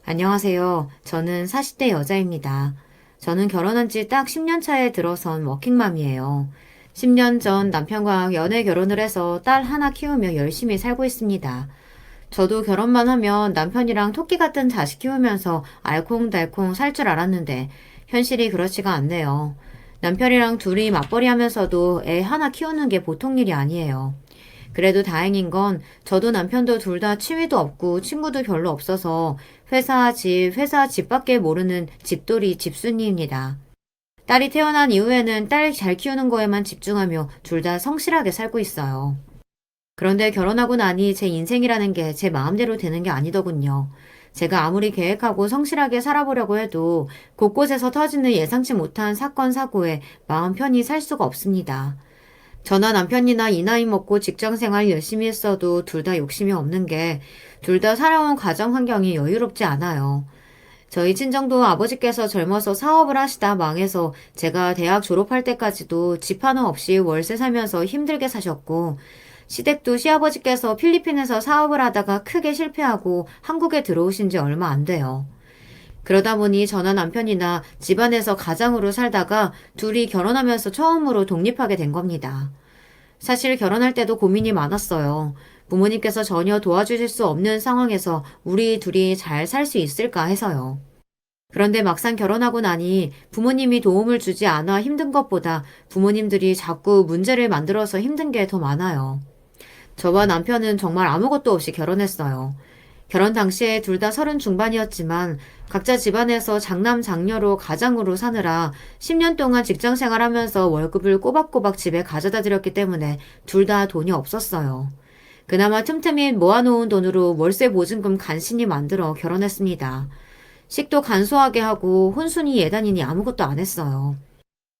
안녕하세요. 저는 40대 여자입니다. 저는 결혼한 지 딱 10년 차에 들어선 워킹맘이에요. 10년 전 남편과 연애 결혼을 해서 딸 하나 키우며 열심히 살고 있습니다. 저도 결혼만 하면 남편이랑 토끼 같은 자식 키우면서 알콩달콩 살 줄 알았는데 현실이 그렇지가 않네요. 남편이랑 둘이 맞벌이 하면서도 애 하나 키우는 게 보통 일이 아니에요. 그래도 다행인 건 저도 남편도 둘 다 취미도 없고 친구도 별로 없어서 회사 집밖에 모르는 집돌이 집순이입니다. 딸이 태어난 이후에는 딸 잘 키우는 거에만 집중하며 둘 다 성실하게 살고 있어요. 그런데 결혼하고 나니 제 인생이라는 게 제 마음대로 되는 게 아니더군요. 제가 아무리 계획하고 성실하게 살아보려고 해도 곳곳에서 터지는 예상치 못한 사건, 사고에 마음 편히 살 수가 없습니다. 저나 남편이나 이 나이 먹고 직장 생활 열심히 했어도 둘 다 욕심이 없는 게 둘 다 살아온 가정 환경이 여유롭지 않아요. 저희 친정도 아버지께서 젊어서 사업을 하시다 망해서 제가 대학 졸업할 때까지도 집 하나 없이 월세 살면서 힘들게 사셨고, 시댁도 시아버지께서 필리핀에서 사업을 하다가 크게 실패하고 한국에 들어오신 지 얼마 안 돼요. 그러다 보니 저나 남편이나 집안에서 가장으로 살다가 둘이 결혼하면서 처음으로 독립하게 된 겁니다. 사실 결혼할 때도 고민이 많았어요. 부모님께서 전혀 도와주실 수 없는 상황에서 우리 둘이 잘 살 수 있을까 해서요. 그런데 막상 결혼하고 나니 부모님이 도움을 주지 않아 힘든 것보다 부모님들이 자꾸 문제를 만들어서 힘든 게 더 많아요. 저와 남편은 정말 아무것도 없이 결혼했어요. 결혼 당시에 둘 다 서른 중반이었지만 각자 집안에서 장남 장녀로 가장으로 사느라 10년 동안 직장 생활하면서 월급을 꼬박꼬박 집에 가져다 드렸기 때문에 둘 다 돈이 없었어요. 그나마 틈틈이 모아놓은 돈으로 월세 보증금 간신히 만들어 결혼했습니다. 식도 간소하게 하고 혼순이 예단이니 아무것도 안 했어요.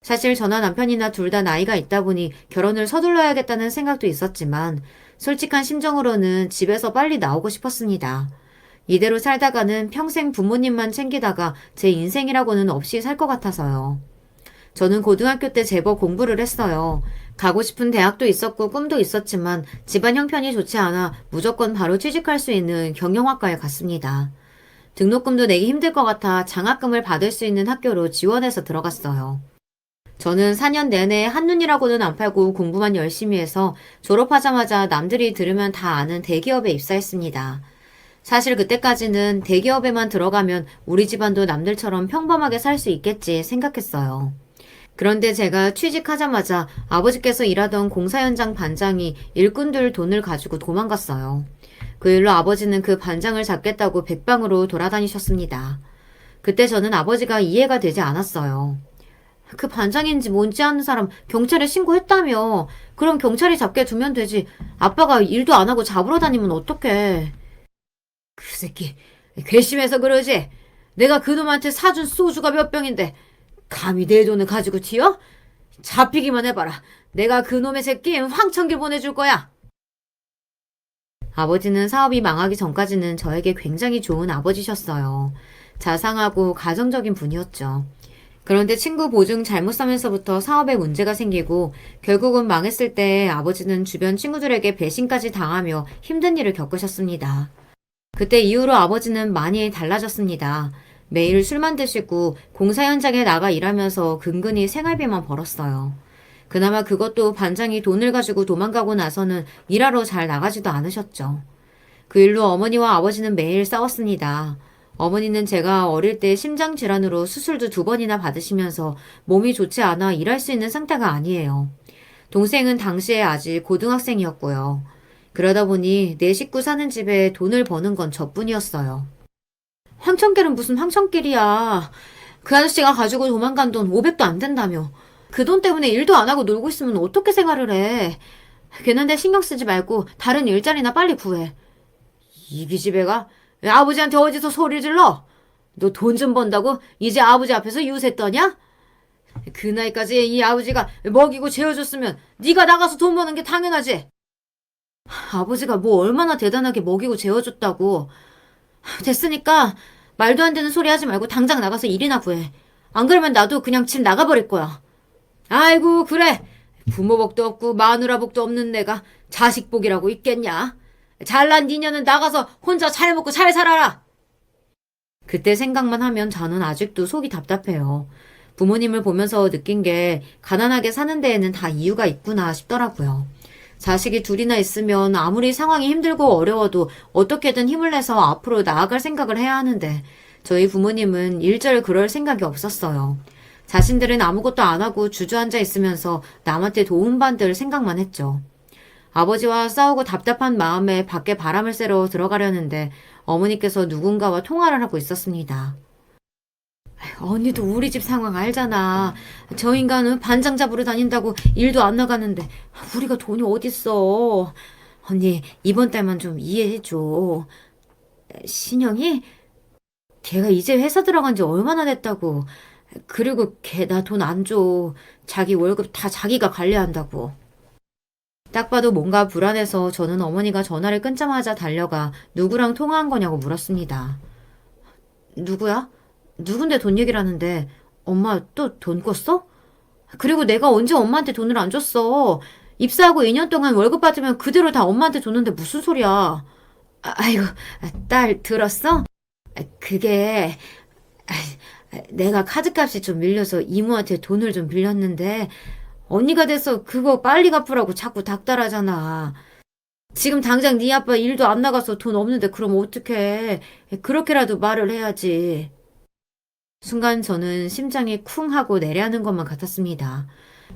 사실 저나 남편이나 둘 다 나이가 있다 보니 결혼을 서둘러야겠다는 생각도 있었지만 솔직한 심정으로는 집에서 빨리 나오고 싶었습니다. 이대로 살다가는 평생 부모님만 챙기다가 제 인생이라고는 없이 살 것 같아서요. 저는 고등학교 때 제법 공부를 했어요. 가고 싶은 대학도 있었고 꿈도 있었지만 집안 형편이 좋지 않아 무조건 바로 취직할 수 있는 경영학과에 갔습니다. 등록금도 내기 힘들 것 같아 장학금을 받을 수 있는 학교로 지원해서 들어갔어요. 저는 4년 내내 한눈이라고는 안 팔고 공부만 열심히 해서 졸업하자마자 남들이 들으면 다 아는 대기업에 입사했습니다. 사실 그때까지는 대기업에만 들어가면 우리 집안도 남들처럼 평범하게 살 수 있겠지 생각했어요. 그런데 제가 취직하자마자 아버지께서 일하던 공사 현장 반장이 일꾼들 돈을 가지고 도망갔어요. 그 일로 아버지는 그 반장을 잡겠다고 백방으로 돌아다니셨습니다. 그때 저는 아버지가 이해가 되지 않았어요. 그 반장인지 뭔지 아는 사람 경찰에 신고했다며. 그럼 경찰이 잡게 두면 되지. 아빠가 일도 안 하고 잡으러 다니면 어떡해. 그 새끼 괘씸해서 그러지. 내가 그놈한테 사준 소주가 몇 병인데 감히 내 돈을 가지고 튀어? 잡히기만 해봐라. 내가 그놈의 새끼 황천길 보내줄 거야. 아버지는 사업이 망하기 전까지는 저에게 굉장히 좋은 아버지셨어요. 자상하고 가정적인 분이었죠. 그런데 친구 보증 잘못 사면서부터 사업에 문제가 생기고 결국은 망했을 때 아버지는 주변 친구들에게 배신까지 당하며 힘든 일을 겪으셨습니다. 그때 이후로 아버지는 많이 달라졌습니다. 매일 술만 드시고 공사 현장에 나가 일하면서 근근히 생활비만 벌었어요. 그나마 그것도 반장이 돈을 가지고 도망가고 나서는 일하러 잘 나가지도 않으셨죠. 그 일로 어머니와 아버지는 매일 싸웠습니다. 어머니는 제가 어릴 때 심장질환으로 수술도 2번이나 받으시면서 몸이 좋지 않아 일할 수 있는 상태가 아니에요. 동생은 당시에 아직 고등학생이었고요. 그러다 보니 내 식구 사는 집에 돈을 버는 건 저뿐이었어요. 황천길은 무슨 황천길이야. 그 아저씨가 가지고 도망간 돈 500도 안 된다며. 그 돈 때문에 일도 안 하고 놀고 있으면 어떻게 생활을 해. 걔는데 신경 쓰지 말고 다른 일자리나 빨리 구해. 이기집애가 아버지한테 어디서 소리 질러? 너 돈 좀 번다고 이제 아버지 앞에서 유세 떠냐? 그 나이까지 이 아버지가 먹이고 재워줬으면 네가 나가서 돈 버는 게 당연하지. 아버지가 뭐 얼마나 대단하게 먹이고 재워줬다고. 됐으니까 말도 안 되는 소리 하지 말고 당장 나가서 일이나 구해. 안 그러면 나도 그냥 집 나가버릴 거야. 아이고 그래. 부모 복도 없고 마누라 복도 없는 내가 자식 복이라고 있겠냐. 잘난 니녀는 나가서 혼자 잘 먹고 잘 살아라. 그때 생각만 하면 저는 아직도 속이 답답해요. 부모님을 보면서 느낀 게 가난하게 사는 데에는 다 이유가 있구나 싶더라고요. 자식이 둘이나 있으면 아무리 상황이 힘들고 어려워도 어떻게든 힘을 내서 앞으로 나아갈 생각을 해야 하는데 저희 부모님은 일절 그럴 생각이 없었어요. 자신들은 아무것도 안 하고 주저앉아 있으면서 남한테 도움받을 생각만 했죠. 아버지와 싸우고 답답한 마음에 밖에 바람을 쐬러 들어가려는데 어머니께서 누군가와 통화를 하고 있었습니다. 언니도 우리 집 상황 알잖아. 저 인간은 반장 잡으러 다닌다고 일도 안 나가는데 우리가 돈이 어딨어. 언니 이번 달만 좀 이해해줘. 신영이? 걔가 이제 회사 들어간 지 얼마나 됐다고. 그리고 걔 나 돈 안 줘. 자기 월급 다 자기가 관리한다고. 딱 봐도 뭔가 불안해서 저는 어머니가 전화를 끊자마자 달려가 누구랑 통화한 거냐고 물었습니다. 누구야? 누군데 돈 얘기를 하는데 엄마 또 돈 꿨어? 그리고 내가 언제 엄마한테 돈을 안 줬어. 입사하고 2년 동안 월급 받으면 그대로 다 엄마한테 줬는데 무슨 소리야. 아이고, 딸 들었어? 그게 내가 카드값이 좀 밀려서 이모한테 돈을 좀 빌렸는데 언니가 돼서 그거 빨리 갚으라고 자꾸 닥달하잖아. 지금 당장 네 아빠 일도 안 나가서 돈 없는데 그럼 어떡해. 그렇게라도 말을 해야지. 순간 저는 심장이 쿵 하고 내려앉는 것만 같았습니다.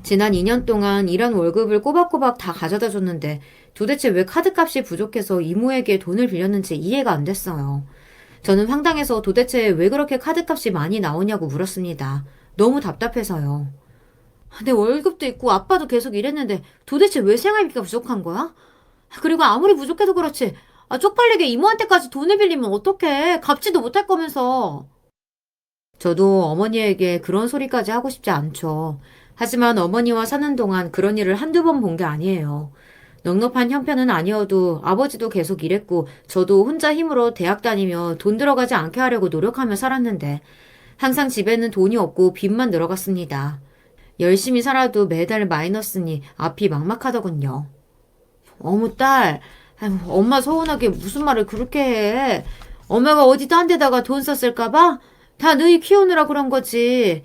지난 2년 동안 일한 월급을 꼬박꼬박 다 가져다 줬는데 도대체 왜 카드값이 부족해서 이모에게 돈을 빌렸는지 이해가 안 됐어요. 저는 황당해서 도대체 왜 그렇게 카드값이 많이 나오냐고 물었습니다. 너무 답답해서요. 내 월급도 있고 아빠도 계속 일했는데 도대체 왜 생활비가 부족한 거야? 그리고 아무리 부족해도 그렇지. 쪽팔리게 이모한테까지 돈을 빌리면 어떡해. 갚지도 못할 거면서. 저도 어머니에게 그런 소리까지 하고 싶지 않죠. 하지만 어머니와 사는 동안 그런 일을 한두 번 본 게 아니에요. 넉넉한 형편은 아니어도 아버지도 계속 일했고 저도 혼자 힘으로 대학 다니며 돈 들어가지 않게 하려고 노력하며 살았는데 항상 집에는 돈이 없고 빚만 늘어갔습니다. 열심히 살아도 매달 마이너스니 앞이 막막하더군요. 어머 딸, 아유, 엄마 서운하게 무슨 말을 그렇게 해. 엄마가 어디 딴 데다가 돈 썼을까봐? 다 너희 키우느라 그런 거지.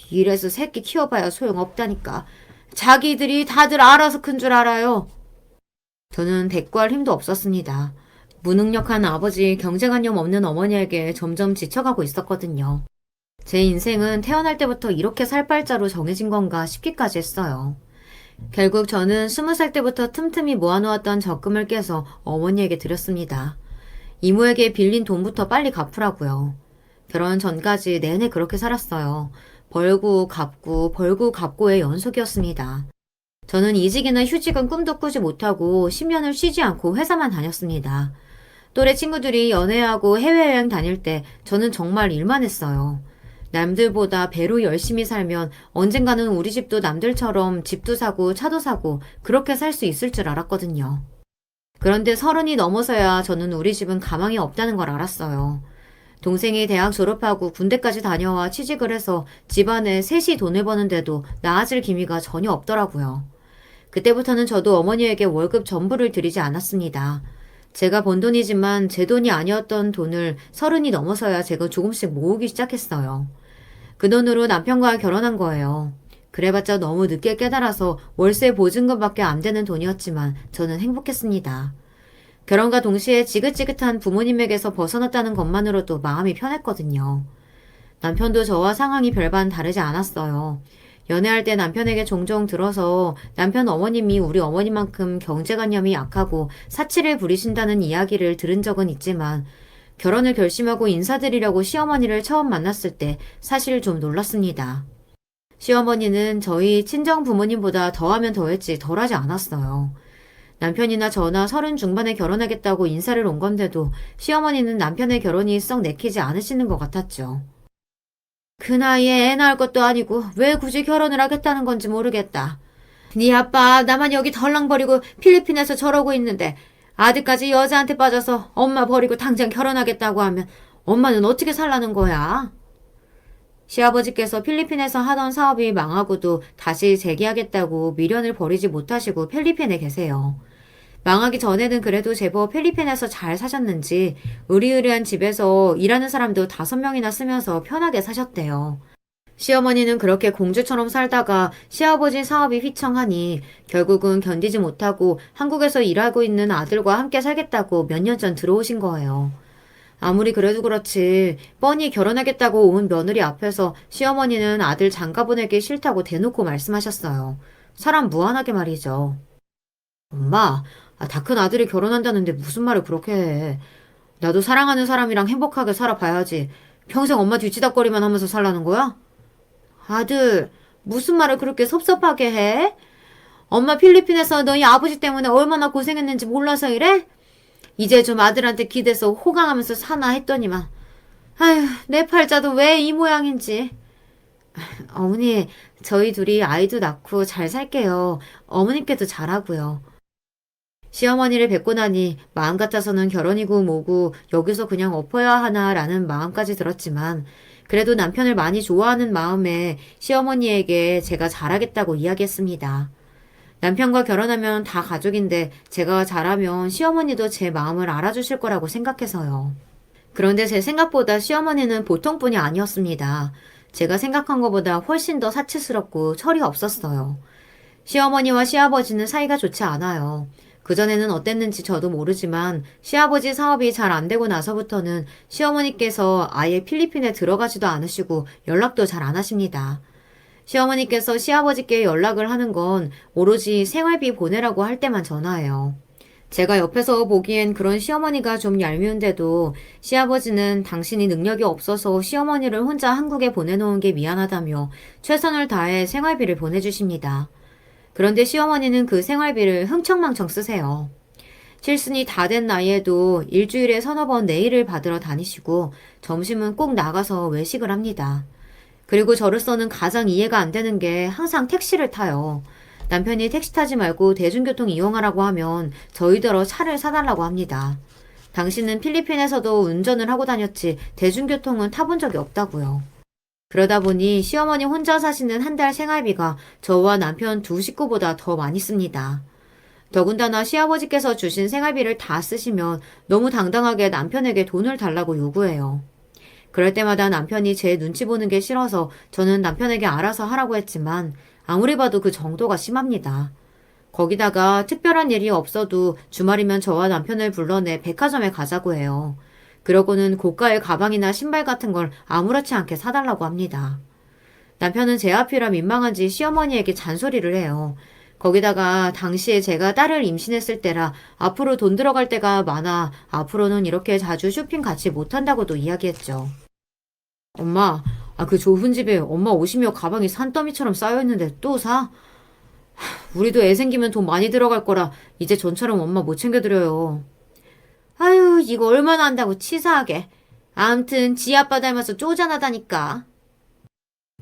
이래서 새끼 키워봐야 소용없다니까. 자기들이 다들 알아서 큰 줄 알아요. 저는 대꾸할 힘도 없었습니다. 무능력한 아버지, 경제관념 없는 어머니에게 점점 지쳐가고 있었거든요. 제 인생은 태어날 때부터 이렇게 살팔자로 정해진 건가 싶기까지 했어요. 결국 저는 20살 때부터 틈틈이 모아놓았던 적금을 깨서 어머니에게 드렸습니다. 이모에게 빌린 돈부터 빨리 갚으라고요. 결혼 전까지 내내 그렇게 살았어요. 벌고 갚고 벌고 갚고의 연속이었습니다. 저는 이직이나 휴직은 꿈도 꾸지 못하고 10년을 쉬지 않고 회사만 다녔습니다. 또래 친구들이 연애하고 해외여행 다닐 때 저는 정말 일만 했어요. 남들보다 배로 열심히 살면 언젠가는 우리 집도 남들처럼 집도 사고 차도 사고 그렇게 살 수 있을 줄 알았거든요. 그런데 30이 넘어서야 저는 우리 집은 가망이 없다는 걸 알았어요. 동생이 대학 졸업하고 군대까지 다녀와 취직을 해서 집안에 셋이 돈을 버는데도 나아질 기미가 전혀 없더라고요. 그때부터는 저도 어머니에게 월급 전부를 드리지 않았습니다. 제가 번 돈이지만 제 돈이 아니었던 돈을 30이 넘어서야 제가 조금씩 모으기 시작했어요. 그 돈으로 남편과 결혼한 거예요. 그래봤자 너무 늦게 깨달아서 월세 보증금밖에 안 되는 돈이었지만 저는 행복했습니다. 결혼과 동시에 지긋지긋한 부모님에게서 벗어났다는 것만으로도 마음이 편했거든요. 남편도 저와 상황이 별반 다르지 않았어요. 연애할 때 남편에게 종종 들어서 남편 어머님이 우리 어머니만큼 경제관념이 약하고 사치를 부리신다는 이야기를 들은 적은 있지만 결혼을 결심하고 인사드리려고 시어머니를 처음 만났을 때 사실 좀 놀랐습니다. 시어머니는 저희 친정 부모님보다 더하면 더했지 덜하지 않았어요. 남편이나 저나 30 중반에 결혼하겠다고 인사를 온 건데도 시어머니는 남편의 결혼이 썩 내키지 않으시는 것 같았죠. 그 나이에 애 낳을 것도 아니고 왜 굳이 결혼을 하겠다는 건지 모르겠다. 네 아빠 나만 여기 덜렁거리고 필리핀에서 저러고 있는데 아들까지 여자한테 빠져서 엄마 버리고 당장 결혼하겠다고 하면 엄마는 어떻게 살라는 거야? 시아버지께서 필리핀에서 하던 사업이 망하고도 다시 재기하겠다고 미련을 버리지 못하시고 필리핀에 계세요. 망하기 전에는 그래도 제법 필리핀에서 잘 사셨는지 으리으리한 집에서 일하는 사람도 5명이나 쓰면서 편하게 사셨대요. 시어머니는 그렇게 공주처럼 살다가 시아버지 사업이 휘청하니 결국은 견디지 못하고 한국에서 일하고 있는 아들과 함께 살겠다고 몇 년 전 들어오신 거예요. 아무리 그래도 그렇지 뻔히 결혼하겠다고 온 며느리 앞에서 시어머니는 아들 장가 보내기 싫다고 대놓고 말씀하셨어요. 사람 무한하게 말이죠. 엄마, 다 큰 아들이 결혼한다는데 무슨 말을 그렇게 해. 나도 사랑하는 사람이랑 행복하게 살아봐야지. 평생 엄마 뒤치다꺼리만 하면서 살라는 거야? 아들, 무슨 말을 그렇게 섭섭하게 해? 엄마 필리핀에서 너희 아버지 때문에 얼마나 고생했는지 몰라서 이래? 이제 좀 아들한테 기대서 호강하면서 사나 했더니만. 아휴, 내 팔자도 왜 이 모양인지. 어머니, 저희 둘이 아이도 낳고 잘 살게요. 어머님께도 잘하고요. 시어머니를 뵙고 나니 마음 같아서는 결혼이고 뭐고 여기서 그냥 엎어야 하나라는 마음까지 들었지만 그래도 남편을 많이 좋아하는 마음에 시어머니에게 제가 잘하겠다고 이야기했습니다. 남편과 결혼하면 다 가족인데 제가 잘하면 시어머니도 제 마음을 알아주실 거라고 생각해서요. 그런데 제 생각보다 시어머니는 보통 분이 아니었습니다. 제가 생각한 것보다 훨씬 더 사치스럽고 철이 없었어요. 시어머니와 시아버지는 사이가 좋지 않아요. 그전에는 어땠는지 저도 모르지만 시아버지 사업이 잘 안 되고 나서부터는 시어머니께서 아예 필리핀에 들어가지도 않으시고 연락도 잘 안 하십니다. 시어머니께서 시아버지께 연락을 하는 건 오로지 생활비 보내라고 할 때만 전화해요. 제가 옆에서 보기엔 그런 시어머니가 좀 얄미운데도 시아버지는 당신이 능력이 없어서 시어머니를 혼자 한국에 보내놓은 게 미안하다며 최선을 다해 생활비를 보내주십니다. 그런데 시어머니는 그 생활비를 흥청망청 쓰세요. 칠순이 다 된 나이에도 일주일에 서너 번 네일을 받으러 다니시고 점심은 꼭 나가서 외식을 합니다. 그리고 저로서는 가장 이해가 안 되는 게 항상 택시를 타요. 남편이 택시 타지 말고 대중교통 이용하라고 하면 저희더러 차를 사달라고 합니다. 당신은 필리핀에서도 운전을 하고 다녔지 대중교통은 타본 적이 없다고요. 그러다 보니 시어머니 혼자 사시는 한 달 생활비가 저와 남편 두 식구보다 더 많이 씁니다. 더군다나 시아버지께서 주신 생활비를 다 쓰시면 너무 당당하게 남편에게 돈을 달라고 요구해요. 그럴 때마다 남편이 제 눈치 보는 게 싫어서 저는 남편에게 알아서 하라고 했지만 아무리 봐도 그 정도가 심합니다. 거기다가 특별한 일이 없어도 주말이면 저와 남편을 불러내 백화점에 가자고 해요. 그러고는 고가의 가방이나 신발 같은 걸 아무렇지 않게 사달라고 합니다. 남편은 제 앞이라 민망한지 시어머니에게 잔소리를 해요. 거기다가 당시에 제가 딸을 임신했을 때라 앞으로 돈 들어갈 때가 많아 앞으로는 이렇게 자주 쇼핑 같이 못한다고도 이야기했죠. 엄마, 그 좁은 집에 엄마 옷이며 가방이 산더미처럼 쌓여있는데 또 사? 우리도 애 생기면 돈 많이 들어갈 거라 이제 전처럼 엄마 못 챙겨드려요. 아유, 이거 얼마나 한다고 치사하게. 암튼 지 아빠 닮아서 쪼잔하다니까.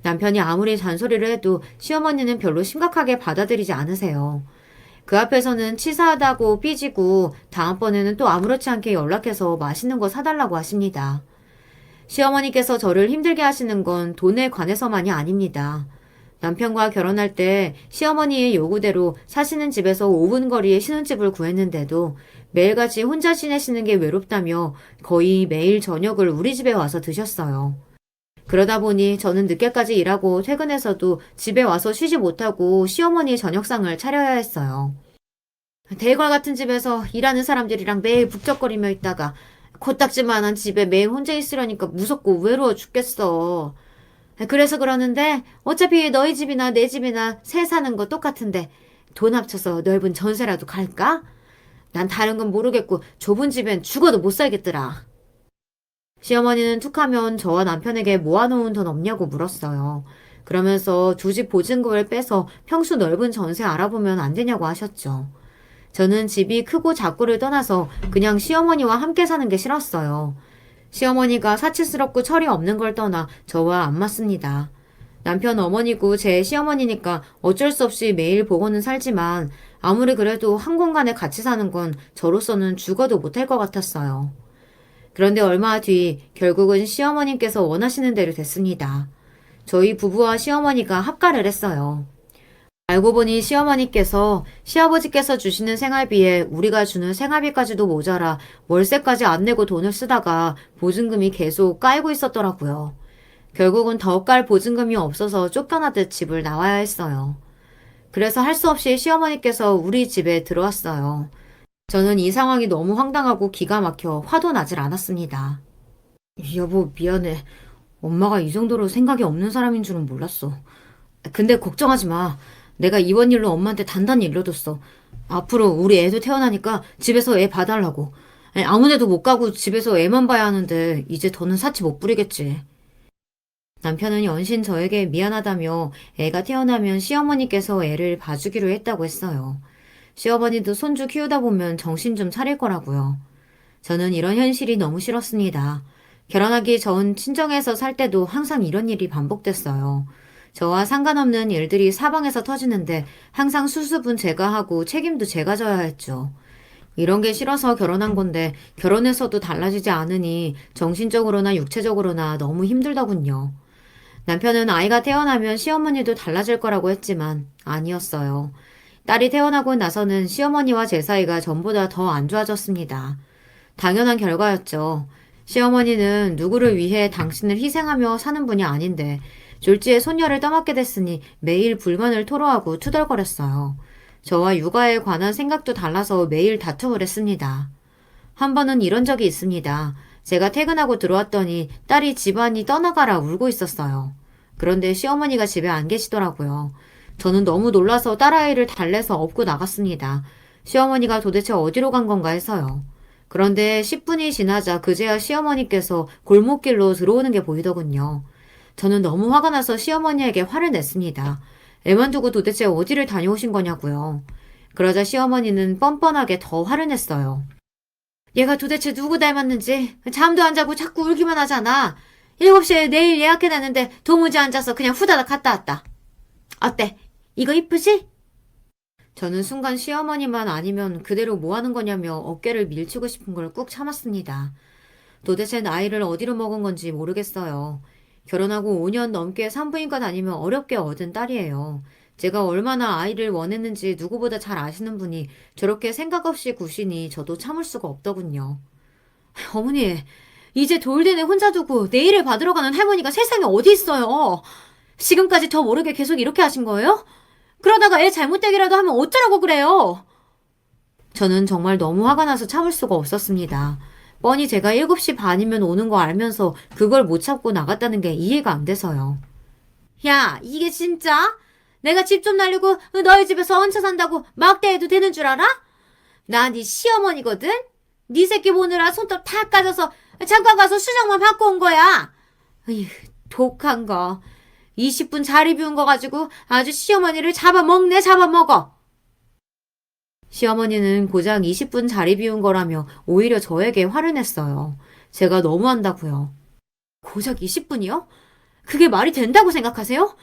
남편이 아무리 잔소리를 해도 시어머니는 별로 심각하게 받아들이지 않으세요. 그 앞에서는 치사하다고 삐지고 다음번에는 또 아무렇지 않게 연락해서 맛있는 거 사달라고 하십니다. 시어머니께서 저를 힘들게 하시는 건 돈에 관해서만이 아닙니다. 남편과 결혼할 때 시어머니의 요구대로 사시는 집에서 5분 거리에 신혼집을 구했는데도 매일같이 혼자 지내시는 게 외롭다며 거의 매일 저녁을 우리 집에 와서 드셨어요. 그러다 보니 저는 늦게까지 일하고 퇴근해서도 집에 와서 쉬지 못하고 시어머니 저녁상을 차려야 했어요. 대궐 같은 집에서 일하는 사람들이랑 매일 북적거리며 있다가 코딱지만한 집에 매일 혼자 있으려니까 무섭고 외로워 죽겠어. 그래서 그러는데 어차피 너희 집이나 내 집이나 새 사는 거 똑같은데 돈 합쳐서 넓은 전세라도 갈까? 난 다른 건 모르겠고 좁은 집엔 죽어도 못 살겠더라. 시어머니는 툭하면 저와 남편에게 모아놓은 돈 없냐고 물었어요. 그러면서 두 집 보증금을 빼서 평수 넓은 전세 알아보면 안 되냐고 하셨죠. 저는 집이 크고 작고를 떠나서 그냥 시어머니와 함께 사는 게 싫었어요. 시어머니가 사치스럽고 철이 없는 걸 떠나 저와 안 맞습니다. 남편 어머니고 제 시어머니니까 어쩔 수 없이 매일 보고는 살지만 아무리 그래도 한 공간에 같이 사는 건 저로서는 죽어도 못할 것 같았어요. 그런데 얼마 뒤 결국은 시어머님께서 원하시는 대로 됐습니다. 저희 부부와 시어머니가 합가를 했어요. 알고 보니 시어머니께서 시아버지께서 주시는 생활비에 우리가 주는 생활비까지도 모자라 월세까지 안 내고 돈을 쓰다가 보증금이 계속 까이고 있었더라고요. 결국은 더 깔 보증금이 없어서 쫓겨나듯 집을 나와야 했어요. 그래서 할 수 없이 시어머니께서 우리 집에 들어왔어요. 저는 이 상황이 너무 황당하고 기가 막혀 화도 나질 않았습니다. 여보, 미안해. 엄마가 이 정도로 생각이 없는 사람인 줄은 몰랐어. 근데 걱정하지 마. 내가 이번 일로 엄마한테 단단히 일러뒀어. 앞으로 우리 애도 태어나니까 집에서 애 봐달라고. 아무 데도 못 가고 집에서 애만 봐야 하는데 이제 더는 사치 못 부리겠지. 남편은 연신 저에게 미안하다며 애가 태어나면 시어머니께서 애를 봐주기로 했다고 했어요. 시어머니도 손주 키우다 보면 정신 좀 차릴 거라고요. 저는 이런 현실이 너무 싫었습니다. 결혼하기 전 친정에서 살 때도 항상 이런 일이 반복됐어요. 저와 상관없는 일들이 사방에서 터지는데 항상 수습은 제가 하고 책임도 제가 져야 했죠. 이런 게 싫어서 결혼한 건데 결혼해서도 달라지지 않으니 정신적으로나 육체적으로나 너무 힘들더군요. 남편은 아이가 태어나면 시어머니도 달라질 거라고 했지만 아니었어요. 딸이 태어나고 나서는 시어머니와 제 사이가 전보다 더 안 좋아졌습니다. 당연한 결과였죠. 시어머니는 누구를 위해 당신을 희생하며 사는 분이 아닌데 졸지에 손녀를 떠맡게 됐으니 매일 불만을 토로하고 투덜거렸어요. 저와 육아에 관한 생각도 달라서 매일 다툼을 했습니다. 한 번은 이런 적이 있습니다. 제가 퇴근하고 들어왔더니 딸이 집안이 떠나가라 울고 있었어요. 그런데 시어머니가 집에 안 계시더라고요. 저는 너무 놀라서 딸아이를 달래서 업고 나갔습니다. 시어머니가 도대체 어디로 간 건가 해서요. 그런데 10분이 지나자 그제야 시어머니께서 골목길로 들어오는 게 보이더군요. 저는 너무 화가 나서 시어머니에게 화를 냈습니다. 애만 두고 도대체 어디를 다녀오신 거냐고요. 그러자 시어머니는 뻔뻔하게 더 화를 냈어요. 얘가 도대체 누구 닮았는지 잠도 안 자고 자꾸 울기만 하잖아. 7시에 내일 예약해놨는데 도무지 앉아서 그냥 후다닥 갔다 왔다. 어때? 이거 이쁘지? 저는 순간 시어머니만 아니면 그대로 뭐 하는 거냐며 어깨를 밀치고 싶은 걸 꾹 참았습니다. 도대체 나이를 어디로 먹은 건지 모르겠어요. 결혼하고 5년 넘게 산부인과 다니며 어렵게 얻은 딸이에요. 제가 얼마나 아이를 원했는지 누구보다 잘 아시는 분이 저렇게 생각 없이 구시니 저도 참을 수가 없더군요. 어머니, 이제 돌대네 혼자 두고 내일을 받으러 가는 할머니가 세상에 어디 있어요? 지금까지 저 모르게 계속 이렇게 하신 거예요? 그러다가 애 잘못되기라도 하면 어쩌라고 그래요? 저는 정말 너무 화가 나서 참을 수가 없었습니다. 뻔히 제가 7시 반이면 오는 거 알면서 그걸 못 참고 나갔다는 게 이해가 안 돼서요. 야, 이게 진짜? 내가 집 좀 날리고 너희 집에서 얹혀 산다고 막대해도 되는 줄 알아? 나 네 시어머니거든? 네 새끼 보느라 손톱 다 까져서 잠깐 가서 수정만 받고 온 거야. 으휴, 독한 거. 20분 자리 비운 거 가지고 아주 시어머니를 잡아먹네 잡아먹어. 시어머니는 고작 20분 자리 비운 거라며 오히려 저에게 화를 냈어요. 제가 너무한다고요. 고작 20분이요? 그게 말이 된다고 생각하세요?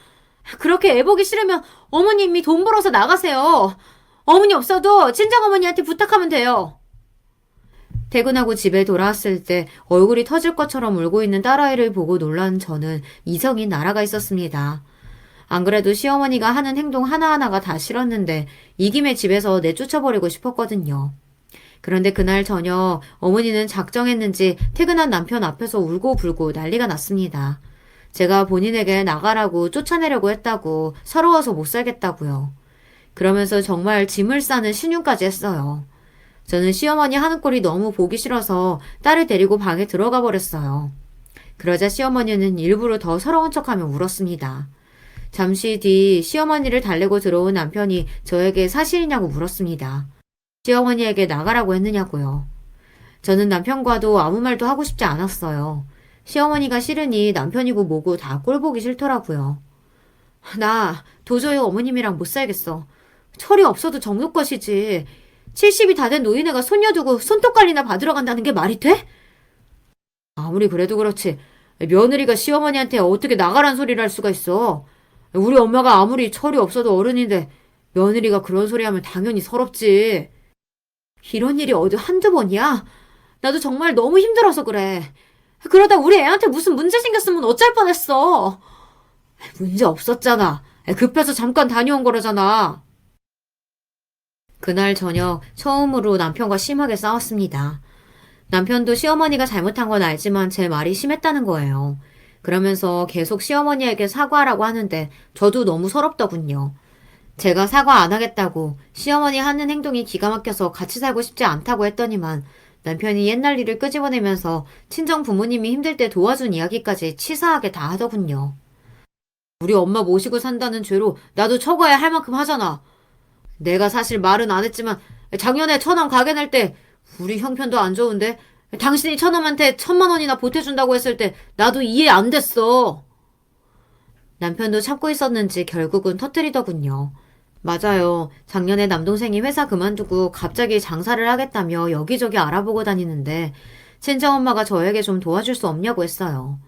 그렇게 애 보기 싫으면 어머님이 돈 벌어서 나가세요. 어머니 없어도 친정어머니한테 부탁하면 돼요. 퇴근하고 집에 돌아왔을 때 얼굴이 터질 것처럼 울고 있는 딸아이를 보고 놀란 저는 이성이 날아가 있었습니다. 안 그래도 시어머니가 하는 행동 하나하나가 다 싫었는데 이 김에 집에서 내쫓아버리고 싶었거든요. 그런데 그날 저녁 어머니는 작정했는지 퇴근한 남편 앞에서 울고 불고 난리가 났습니다. 제가 본인에게 나가라고 쫓아내려고 했다고 서러워서 못 살겠다고요. 그러면서 정말 짐을 싸는 신용까지 했어요. 저는 시어머니 하는 꼴이 너무 보기 싫어서 딸을 데리고 방에 들어가 버렸어요. 그러자 시어머니는 일부러 더 서러운 척하며 울었습니다. 잠시 뒤 시어머니를 달래고 들어온 남편이 저에게 사실이냐고 물었습니다. 시어머니에게 나가라고 했느냐고요. 저는 남편과도 아무 말도 하고 싶지 않았어요. 시어머니가 싫으니 남편이고 뭐고 다 꼴보기 싫더라고요. 나 도저히 어머님이랑 못 살겠어. 철이 없어도 정도껏이지. 70이 다 된 노인네가 손녀 두고 손톱관리나 받으러 간다는 게 말이 돼? 아무리 그래도 그렇지. 며느리가 시어머니한테 어떻게 나가란 소리를 할 수가 있어. 우리 엄마가 아무리 철이 없어도 어른인데 며느리가 그런 소리 하면 당연히 서럽지. 이런 일이 어디 한두 번이야? 나도 정말 너무 힘들어서 그래. 그러다 우리 애한테 무슨 문제 생겼으면 어쩔 뻔했어. 문제 없었잖아. 급해서 잠깐 다녀온 거라잖아. 그날 저녁 처음으로 남편과 심하게 싸웠습니다. 남편도 시어머니가 잘못한 건 알지만 제 말이 심했다는 거예요. 그러면서 계속 시어머니에게 사과하라고 하는데 저도 너무 서럽더군요. 제가 사과 안 하겠다고 시어머니 하는 행동이 기가 막혀서 같이 살고 싶지 않다고 했더니만 남편이 옛날 일을 끄집어내면서 친정 부모님이 힘들 때 도와준 이야기까지 치사하게 다 하더군요. 우리 엄마 모시고 산다는 죄로 나도 처가야 할 만큼 하잖아. 내가 사실 말은 안 했지만 작년에 처남 가게 낼 때 우리 형편도 안 좋은데 당신이 처남한테 1,000만 원이나 보태준다고 했을 때 나도 이해 안 됐어. 남편도 참고 있었는지 결국은 터뜨리더군요. 맞아요. 작년에 남동생이 회사 그만두고 갑자기 장사를 하겠다며 여기저기 알아보고 다니는데 친정엄마가 저에게 좀 도와줄 수 없냐고 했어요.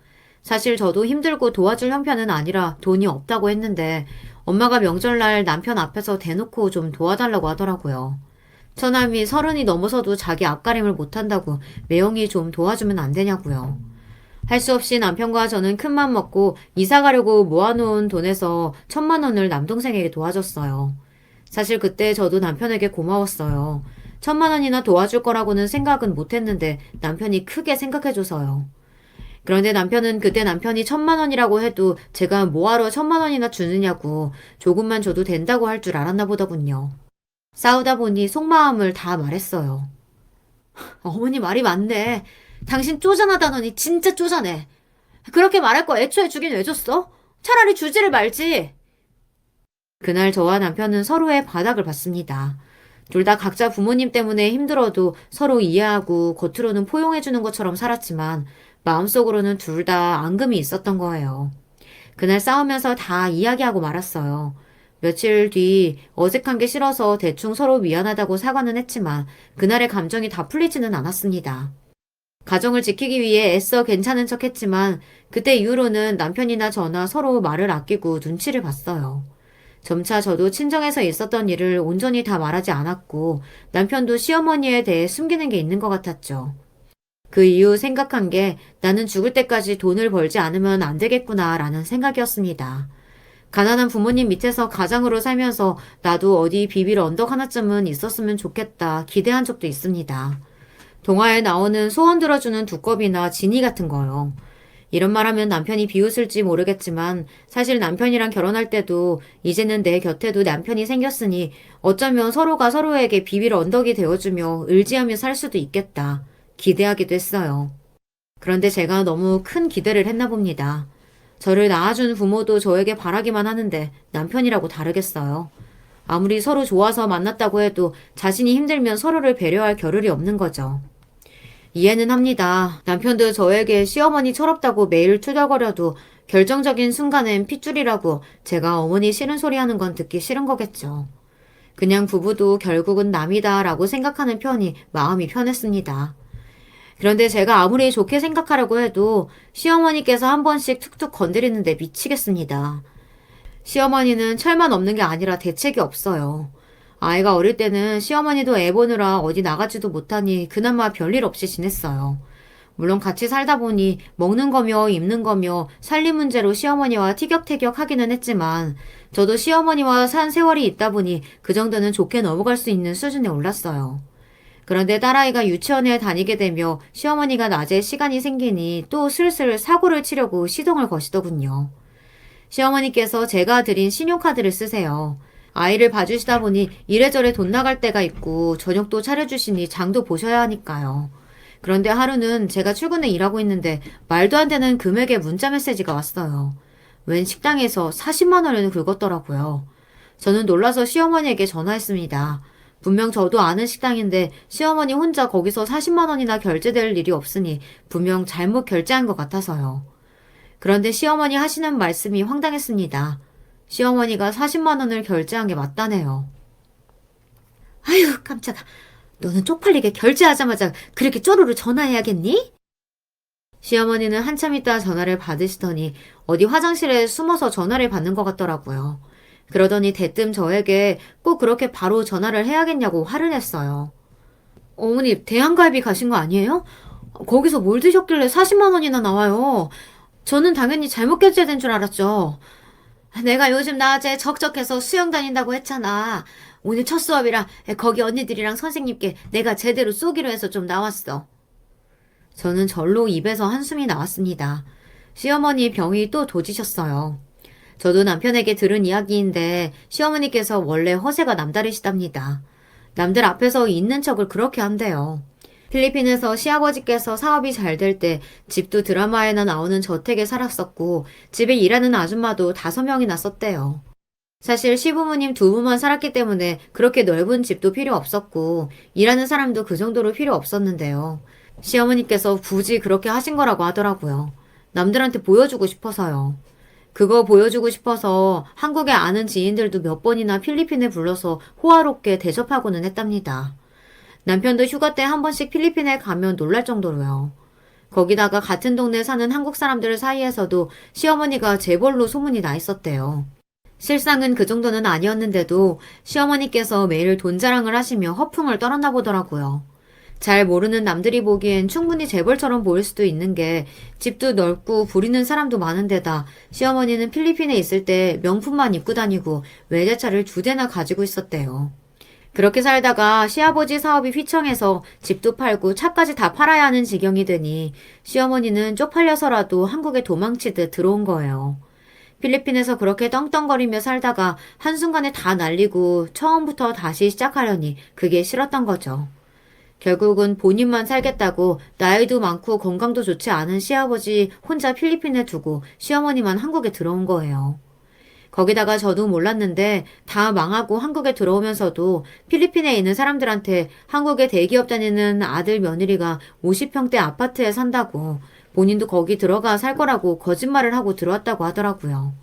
사실 저도 힘들고 도와줄 형편은 아니라 돈이 없다고 했는데 엄마가 명절날 남편 앞에서 대놓고 좀 도와달라고 하더라고요. 처남이 30이 넘어서도 자기 앞가림을 못한다고 매형이 좀 도와주면 안 되냐고요. 할 수 없이 남편과 저는 큰맘 먹고 이사 가려고 모아놓은 돈에서 1,000만 원을 남동생에게 도와줬어요. 사실 그때 저도 남편에게 고마웠어요. 1,000만 원이나 도와줄 거라고는 생각은 못했는데 남편이 크게 생각해줘서요. 그런데 남편은 그때 남편이 1,000만 원이라고 해도 제가 뭐하러 1,000만 원이나 주느냐고 조금만 줘도 된다고 할 줄 알았나 보더군요. 싸우다 보니 속마음을 다 말했어요. 어머니 말이 맞네. 당신 쪼잔하다더니 진짜 쪼잔해. 그렇게 말할 거 애초에 주긴 왜 줬어? 차라리 주지를 말지. 그날 저와 남편은 서로의 바닥을 봤습니다. 둘 다 각자 부모님 때문에 힘들어도 서로 이해하고 겉으로는 포용해주는 것처럼 살았지만 마음속으로는 둘 다 앙금이 있었던 거예요. 그날 싸우면서 다 이야기하고 말았어요. 며칠 뒤 어색한 게 싫어서 대충 서로 미안하다고 사과는 했지만 그날의 감정이 다 풀리지는 않았습니다. 가정을 지키기 위해 애써 괜찮은 척 했지만 그때 이후로는 남편이나 저나 서로 말을 아끼고 눈치를 봤어요. 점차 저도 친정에서 있었던 일을 온전히 다 말하지 않았고 남편도 시어머니에 대해 숨기는 게 있는 것 같았죠. 그 이후 생각한 게 나는 죽을 때까지 돈을 벌지 않으면 안 되겠구나라는 생각이었습니다. 가난한 부모님 밑에서 가장으로 살면서 나도 어디 비빌 언덕 하나쯤은 있었으면 좋겠다 기대한 적도 있습니다. 동화에 나오는 소원 들어주는 두꺼비나 지니 같은 거요. 이런 말 하면 남편이 비웃을지 모르겠지만 사실 남편이랑 결혼할 때도 이제는 내 곁에도 남편이 생겼으니 어쩌면 서로가 서로에게 비빌 언덕이 되어주며 의지하며 살 수도 있겠다. 기대하기도 했어요. 그런데 제가 너무 큰 기대를 했나 봅니다. 저를 낳아준 부모도 저에게 바라기만 하는데 남편이라고 다르겠어요. 아무리 서로 좋아서 만났다고 해도 자신이 힘들면 서로를 배려할 겨를이 없는 거죠. 이해는 합니다. 남편도 저에게 시어머니 철없다고 매일 투덜거려도 결정적인 순간엔 핏줄이라고 제가 어머니 싫은 소리 하는 건 듣기 싫은 거겠죠. 그냥 부부도 결국은 남이다 라고 생각하는 편이 마음이 편했습니다. 그런데 제가 아무리 좋게 생각하려고 해도 시어머니께서 한 번씩 툭툭 건드리는데 미치겠습니다. 시어머니는 철만 없는 게 아니라 대책이 없어요. 아이가 어릴 때는 시어머니도 애 보느라 어디 나가지도 못하니 그나마 별일 없이 지냈어요. 물론 같이 살다 보니 먹는 거며 입는 거며 살림 문제로 시어머니와 티격태격 하기는 했지만 저도 시어머니와 산 세월이 있다 보니 그 정도는 좋게 넘어갈 수 있는 수준에 올랐어요. 그런데 딸아이가 유치원에 다니게 되며 시어머니가 낮에 시간이 생기니 또 슬슬 사고를 치려고 시동을 거시더군요. 시어머니께서 제가 드린 신용카드를 쓰세요. 아이를 봐주시다 보니 이래저래 돈 나갈 때가 있고 저녁도 차려주시니 장도 보셔야 하니까요. 그런데 하루는 제가 출근해 일하고 있는데 말도 안 되는 금액의 문자 메시지가 왔어요. 웬 식당에서 40만 원을 긁었더라고요. 저는 놀라서 시어머니에게 전화했습니다. 분명 저도 아는 식당인데 시어머니 혼자 거기서 40만 원이나 결제될 일이 없으니 분명 잘못 결제한 것 같아서요. 그런데 시어머니 하시는 말씀이 황당했습니다. 시어머니가 40만 원을 결제한 게 맞다네요. 아유, 깜짝아. 너는 쪽팔리게 결제하자마자 그렇게 쪼르르 전화해야겠니? 시어머니는 한참 있다 전화를 받으시더니 어디 화장실에 숨어서 전화를 받는 것 같더라고요. 그러더니 대뜸 저에게 꼭 그렇게 바로 전화를 해야겠냐고 화를 냈어요. 어머니, 대한갈비 가신 거 아니에요? 거기서 뭘 드셨길래 40만 원이나 나와요. 저는 당연히 잘못 결제된 줄 알았죠. 내가 요즘 낮에 적적해서 수영 다닌다고 했잖아. 오늘 첫 수업이라 거기 언니들이랑 선생님께 내가 제대로 쏘기로 해서 좀 나왔어. 저는 절로 입에서 한숨이 나왔습니다. 시어머니 병이 또 도지셨어요. 저도 남편에게 들은 이야기인데 시어머니께서 원래 허세가 남다르시답니다. 남들 앞에서 있는 척을 그렇게 한대요. 필리핀에서 시아버지께서 사업이 잘 될 때 집도 드라마에나 나오는 저택에 살았었고 집에 일하는 아줌마도 5명이나 썼대요. 사실 시부모님 2분만 살았기 때문에 그렇게 넓은 집도 필요 없었고 일하는 사람도 그 정도로 필요 없었는데요. 시어머니께서 굳이 그렇게 하신 거라고 하더라고요. 남들한테 보여주고 싶어서요. 그거 보여주고 싶어서 한국에 아는 지인들도 몇 번이나 필리핀에 불러서 호화롭게 대접하고는 했답니다. 남편도 휴가 때 한 번씩 필리핀에 가면 놀랄 정도로요. 거기다가 같은 동네에 사는 한국 사람들 사이에서도 시어머니가 재벌로 소문이 나 있었대요. 실상은 그 정도는 아니었는데도 시어머니께서 매일 돈 자랑을 하시며 허풍을 떨었나 보더라고요. 잘 모르는 남들이 보기엔 충분히 재벌처럼 보일 수도 있는 게 집도 넓고 부리는 사람도 많은데다 시어머니는 필리핀에 있을 때 명품만 입고 다니고 외제차를 2대나 가지고 있었대요. 그렇게 살다가 시아버지 사업이 휘청해서 집도 팔고 차까지 다 팔아야 하는 지경이 되니 시어머니는 쪽팔려서라도 한국에 도망치듯 들어온 거예요. 필리핀에서 그렇게 떵떵거리며 살다가 한순간에 다 날리고 처음부터 다시 시작하려니 그게 싫었던 거죠. 결국은 본인만 살겠다고 나이도 많고 건강도 좋지 않은 시아버지 혼자 필리핀에 두고 시어머니만 한국에 들어온 거예요. 거기다가 저도 몰랐는데 다 망하고 한국에 들어오면서도 필리핀에 있는 사람들한테 한국에 대기업 다니는 아들 며느리가 50평대 아파트에 산다고 본인도 거기 들어가 살 거라고 거짓말을 하고 들어왔다고 하더라고요.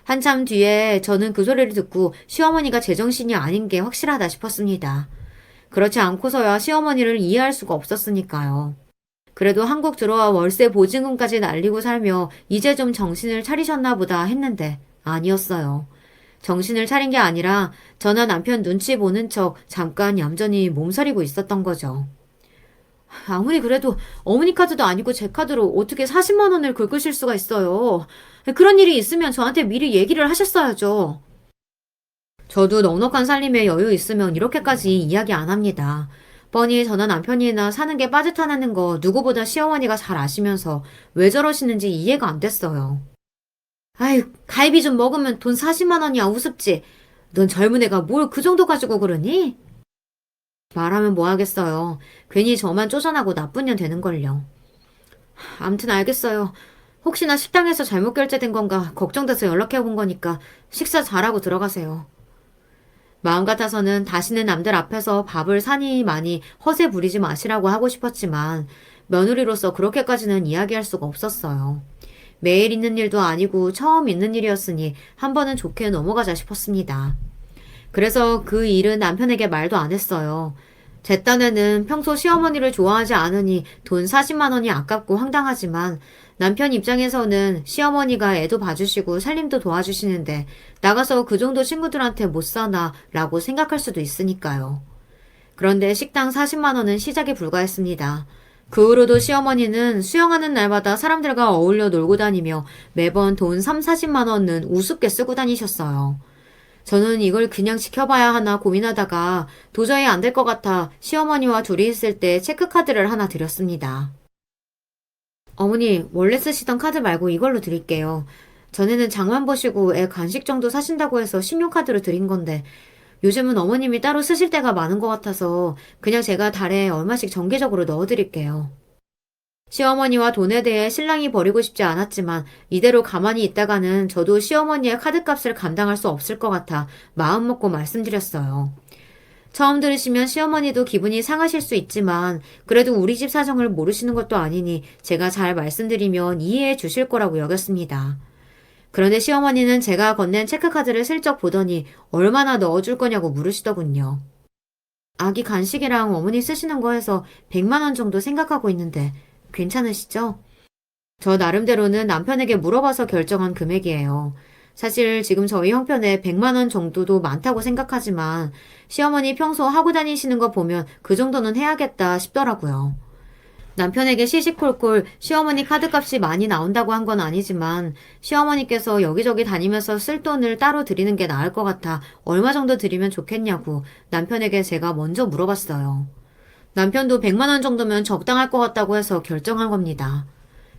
한참 뒤에 저는 그 소리를 듣고 시어머니가 제정신이 아닌 게 확실하다 싶었습니다. 그렇지 않고서야 시어머니를 이해할 수가 없었으니까요. 그래도 한국 들어와 월세 보증금까지 날리고 살며 이제 좀 정신을 차리셨나 보다 했는데 아니었어요. 정신을 차린 게 아니라 저나 남편 눈치 보는 척 잠깐 얌전히 몸서리고 있었던 거죠. 아무리 그래도 어머니 카드도 아니고 제 카드로 어떻게 40만 원을 긁으실 수가 있어요. 그런 일이 있으면 저한테 미리 얘기를 하셨어야죠. 저도 넉넉한 살림에 여유 있으면 이렇게까지 이야기 안 합니다. 뻔히 저나 남편이나 사는 게 빠듯하다는 거 누구보다 시어머니가 잘 아시면서 왜 저러시는지 이해가 안 됐어요. 아유, 갈비 좀 먹으면 돈 40만 원이야 우습지. 넌 젊은 애가 뭘 그 정도 가지고 그러니? 말하면 뭐 하겠어요. 괜히 저만 쪼잔하고 나쁜 년 되는걸요. 암튼 알겠어요. 혹시나 식당에서 잘못 결제된 건가 걱정돼서 연락해 본 거니까 식사 잘하고 들어가세요. 마음 같아서는 다시는 남들 앞에서 밥을 사니 많이 허세 부리지 마시라고 하고 싶었지만 며느리로서 그렇게까지는 이야기할 수가 없었어요. 매일 있는 일도 아니고 처음 있는 일이었으니 한 번은 좋게 넘어가자 싶었습니다. 그래서 그 일은 남편에게 말도 안 했어요. 제 딴에는 평소 시어머니를 좋아하지 않으니 돈 40만 원이 아깝고 황당하지만 남편 입장에서는 시어머니가 애도 봐주시고 살림도 도와주시는데 나가서 그 정도 친구들한테 못 사나 라고 생각할 수도 있으니까요. 그런데 식당 40만 원은 시작에 불과했습니다. 그 후로도 시어머니는 수영하는 날마다 사람들과 어울려 놀고 다니며 매번 돈 3, 40만 원은 우습게 쓰고 다니셨어요. 저는 이걸 그냥 지켜봐야 하나 고민하다가 도저히 안 될 것 같아 시어머니와 둘이 있을 때 체크카드를 하나 드렸습니다. 어머니, 원래 쓰시던 카드 말고 이걸로 드릴게요. 전에는 장만 보시고 애 간식 정도 사신다고 해서 신용카드로 드린 건데 요즘은 어머님이 따로 쓰실 때가 많은 것 같아서 그냥 제가 달에 얼마씩 정기적으로 넣어드릴게요. 시어머니와 돈에 대해 신랑이 버리고 싶지 않았지만 이대로 가만히 있다가는 저도 시어머니의 카드값을 감당할 수 없을 것 같아 마음먹고 말씀드렸어요. 처음 들으시면 시어머니도 기분이 상하실 수 있지만 그래도 우리 집 사정을 모르시는 것도 아니니 제가 잘 말씀드리면 이해해 주실 거라고 여겼습니다. 그런데 시어머니는 제가 건넨 체크카드를 슬쩍 보더니 얼마나 넣어줄 거냐고 물으시더군요. 아기 간식이랑 어머니 쓰시는 거 해서 100만 원 정도 생각하고 있는데 괜찮으시죠? 저 나름대로는 남편에게 물어봐서 결정한 금액이에요. 사실 지금 저희 형편에 100만 원 정도도 많다고 생각하지만 시어머니 평소 하고 다니시는 거 보면 그 정도는 해야겠다 싶더라고요. 남편에게 시시콜콜 시어머니 카드값이 많이 나온다고 한 건 아니지만 시어머니께서 여기저기 다니면서 쓸 돈을 따로 드리는 게 나을 것 같아 얼마 정도 드리면 좋겠냐고 남편에게 제가 먼저 물어봤어요. 남편도 100만 원 정도면 적당할 것 같다고 해서 결정한 겁니다.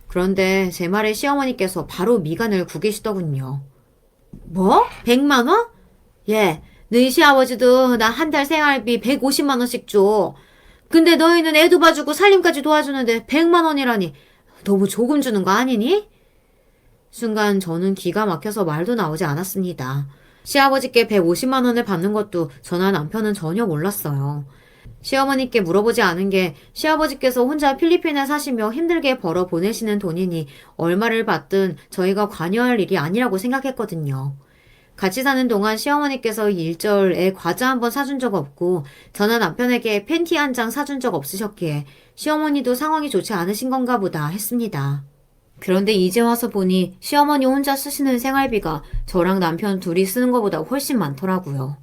그런데 제 말에 시어머니께서 바로 미간을 구기시더군요. 뭐? 100만 원? 예, 너희 시아버지도 나 한 달 생활비 150만 원씩 줘. 근데 너희는 애도 봐주고 살림까지 도와주는데 100만 원이라니 너무 조금 주는 거 아니니? 순간 저는 기가 막혀서 말도 나오지 않았습니다. 시아버지께 150만 원을 받는 것도 저나 남편은 전혀 몰랐어요. 시어머니께 물어보지 않은 게 시아버지께서 혼자 필리핀에 사시며 힘들게 벌어 보내시는 돈이니 얼마를 받든 저희가 관여할 일이 아니라고 생각했거든요. 같이 사는 동안 시어머니께서 일절에 과자 한 번 사준 적 없고 저나 남편에게 팬티 한 장 사준 적 없으셨기에 시어머니도 상황이 좋지 않으신 건가 보다 했습니다. 그런데 이제 와서 보니 시어머니 혼자 쓰시는 생활비가 저랑 남편 둘이 쓰는 것보다 훨씬 많더라고요.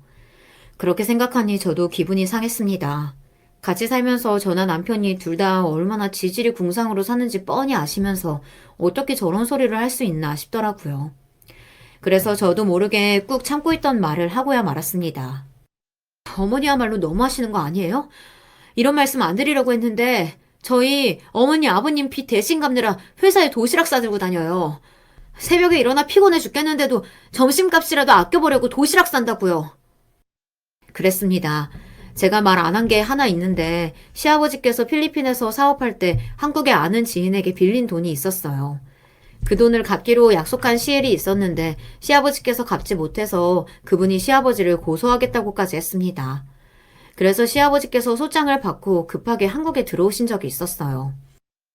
그렇게 생각하니 저도 기분이 상했습니다. 같이 살면서 저나 남편이 둘 다 얼마나 지질이 궁상으로 사는지 뻔히 아시면서 어떻게 저런 소리를 할 수 있나 싶더라고요. 그래서 저도 모르게 꾹 참고 있던 말을 하고야 말았습니다. 어머니야말로 너무하시는 거 아니에요? 이런 말씀 안 드리려고 했는데 저희 어머니 아버님 빚 대신 갚느라 회사에 도시락 싸들고 다녀요. 새벽에 일어나 피곤해 죽겠는데도 점심값이라도 아껴보려고 도시락 싼다고요. 그랬습니다. 제가 말 안 한 게 하나 있는데 시아버지께서 필리핀에서 사업할 때 한국에 아는 지인에게 빌린 돈이 있었어요. 그 돈을 갚기로 약속한 시일이 있었는데 시아버지께서 갚지 못해서 그분이 시아버지를 고소하겠다고까지 했습니다. 그래서 시아버지께서 소장을 받고 급하게 한국에 들어오신 적이 있었어요.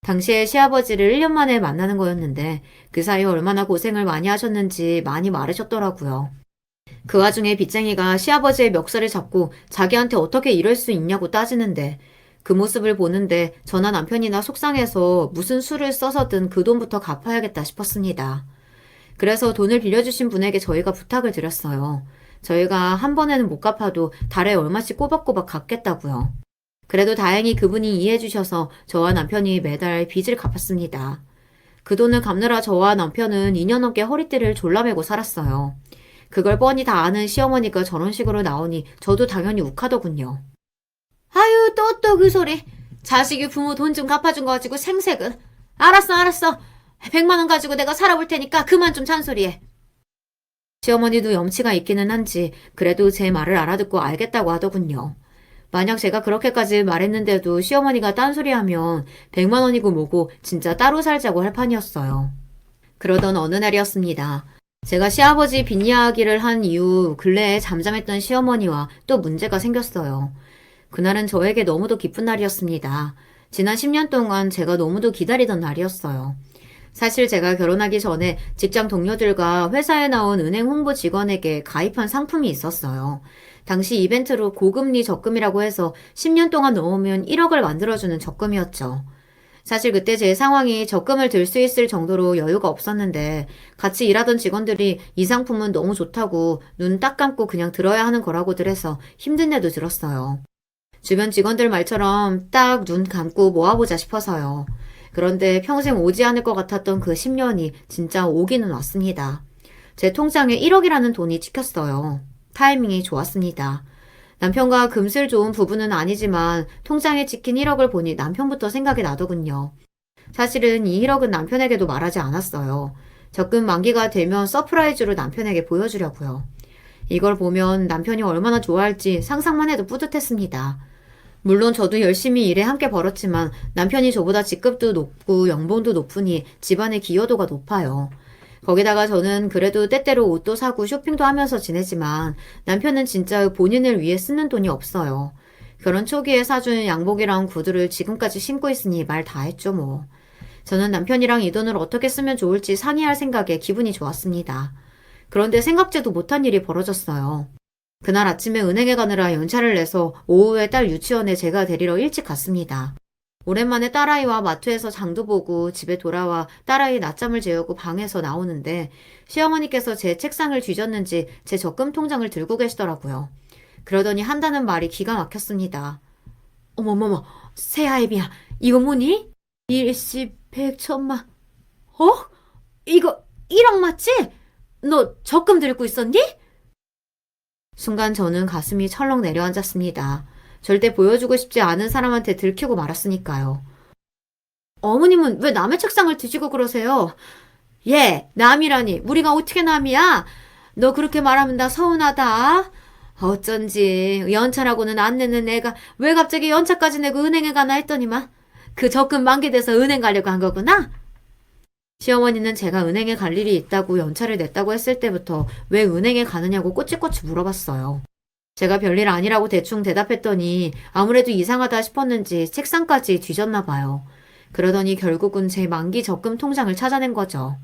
당시에 시아버지를 1년 만에 만나는 거였는데 그 사이 얼마나 고생을 많이 하셨는지 많이 말하셨더라고요. 그 와중에 빚쟁이가 시아버지의 멱살을 잡고 자기한테 어떻게 이럴 수 있냐고 따지는데 그 모습을 보는데 저나 남편이나 속상해서 무슨 수를 써서든 그 돈부터 갚아야겠다 싶었습니다. 그래서 돈을 빌려주신 분에게 저희가 부탁을 드렸어요. 저희가 한 번에는 못 갚아도 달에 얼마씩 꼬박꼬박 갚겠다고요. 그래도 다행히 그분이 이해해 주셔서 저와 남편이 매달 빚을 갚았습니다. 그 돈을 갚느라 저와 남편은 2년 넘게 허리띠를 졸라매고 살았어요. 그걸 뻔히 다 아는 시어머니가 저런 식으로 나오니 저도 당연히 욱하더군요. 아유, 또 그 소리. 자식이 부모 돈 좀 갚아준 거 가지고 생색은. 알았어. 100만 원 가지고 내가 살아볼 테니까 그만 좀 잔소리해. 시어머니도 염치가 있기는 한지 그래도 제 말을 알아듣고 알겠다고 하더군요. 만약 제가 그렇게까지 말했는데도 시어머니가 딴소리하면 100만 원이고 뭐고 진짜 따로 살자고 할 판이었어요. 그러던 어느 날이었습니다. 제가 시아버지 빚 이야기를 한 이후 근래에 잠잠했던 시어머니와 또 문제가 생겼어요. 그날은 저에게 너무도 기쁜 날이었습니다. 지난 10년 동안 제가 너무도 기다리던 날이었어요. 사실 제가 결혼하기 전에 직장 동료들과 회사에 나온 은행 홍보 직원에게 가입한 상품이 있었어요. 당시 이벤트로 고금리 적금이라고 해서 10년 동안 넣으면 1억을 만들어주는 적금이었죠. 사실 그때 제 상황이 적금을 들 수 있을 정도로 여유가 없었는데 같이 일하던 직원들이 이 상품은 너무 좋다고 눈 딱 감고 그냥 들어야 하는 거라고들 해서 힘든 내도 들었어요. 주변 직원들 말처럼 딱 눈 감고 모아보자 싶어서요. 그런데 평생 오지 않을 것 같았던 그 10년이 진짜 오기는 왔습니다. 제 통장에 1억이라는 돈이 찍혔어요. 타이밍이 좋았습니다. 남편과 금슬 좋은 부부는 아니지만 통장에 찍힌 1억을 보니 남편부터 생각이 나더군요. 사실은 이 1억은 남편에게도 말하지 않았어요. 적금 만기가 되면 서프라이즈로 남편에게 보여주려고요. 이걸 보면 남편이 얼마나 좋아할지 상상만 해도 뿌듯했습니다. 물론 저도 열심히 일에 함께 벌었지만 남편이 저보다 직급도 높고 연봉도 높으니 집안의 기여도가 높아요. 거기다가 저는 그래도 때때로 옷도 사고 쇼핑도 하면서 지내지만 남편은 진짜 본인을 위해 쓰는 돈이 없어요. 결혼 초기에 사준 양복이랑 구두를 지금까지 신고 있으니 말 다 했죠 뭐. 저는 남편이랑 이 돈을 어떻게 쓰면 좋을지 상의할 생각에 기분이 좋았습니다. 그런데 생각지도 못한 일이 벌어졌어요. 그날 아침에 은행에 가느라 연차를 내서 오후에 딸 유치원에 제가 데리러 일찍 갔습니다. 오랜만에 딸아이와 마트에서 장도 보고 집에 돌아와 딸아이 낮잠을 재우고 방에서 나오는데 시어머니께서 제 책상을 뒤졌는지 제 적금 통장을 들고 계시더라고요. 그러더니 한다는 말이 기가 막혔습니다. 어머머머, 새아이비야, 이거 뭐니? 일십, 백, 천만. 어? 이거 1억 맞지? 너 적금 들고 있었니? 순간 저는 가슴이 철렁 내려앉았습니다. 절대 보여주고 싶지 않은 사람한테 들키고 말았으니까요. 어머님은 왜 남의 책상을 뒤지고 그러세요? 예, 남이라니. 우리가 어떻게 남이야? 너 그렇게 말하면 나 서운하다. 어쩐지 연차라고는 안 내는 애가 왜 갑자기 연차까지 내고 은행에 가나 했더니만 그 적금 만기돼서 은행 가려고 한 거구나? 시어머니는 제가 은행에 갈 일이 있다고 연차를 냈다고 했을 때부터 왜 은행에 가느냐고 꼬치꼬치 물어봤어요. 제가 별일 아니라고 대충 대답했더니 아무래도 이상하다 싶었는지 책상까지 뒤졌나 봐요. 그러더니 결국은 제 만기 적금 통장을 찾아낸 거죠.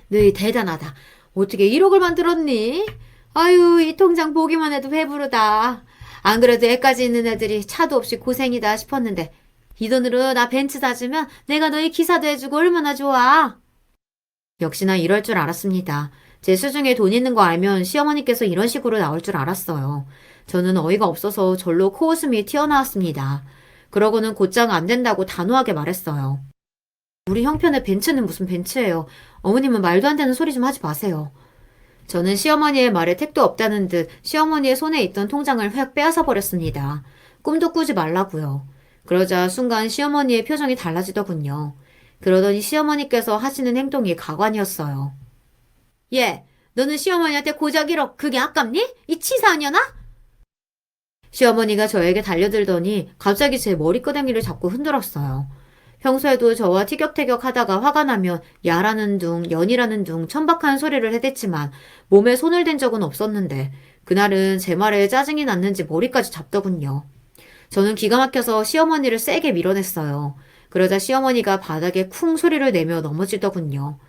너희 대단하다. 어떻게 1억을 만들었니? 아유, 이 통장 보기만 해도 배부르다. 안 그래도 애까지 있는 애들이 차도 없이 고생이다 싶었는데 이 돈으로 나 벤츠 사주면 내가 너희 기사도 해주고 얼마나 좋아. 역시나 이럴 줄 알았습니다. 제 수중에 돈 있는 거 알면 시어머니께서 이런 식으로 나올 줄 알았어요. 저는 어이가 없어서 절로 코웃음이 튀어나왔습니다. 그러고는 곧장 안 된다고 단호하게 말했어요. 우리 형편의 벤츠는 무슨 벤츠예요. 어머님은 말도 안 되는 소리 좀 하지 마세요. 저는 시어머니의 말에 택도 없다는 듯 시어머니의 손에 있던 통장을 획 빼앗아 버렸습니다. 꿈도 꾸지 말라고요. 그러자 순간 시어머니의 표정이 달라지더군요. 그러더니 시어머니께서 하시는 행동이 가관이었어요. 예, 너는 시어머니한테 고작 1억 그게 아깝니? 이 치사하냐나? 시어머니가 저에게 달려들더니 갑자기 제 머리끄댕이를 잡고 흔들었어요. 평소에도 저와 티격태격 하다가 화가 나면 야라는 둥, 연이라는 둥 천박한 소리를 해댔지만 몸에 손을 댄 적은 없었는데 그날은 제 말에 짜증이 났는지 머리까지 잡더군요. 저는 기가 막혀서 시어머니를 세게 밀어냈어요. 그러자 시어머니가 바닥에 쿵 소리를 내며 넘어지더군요.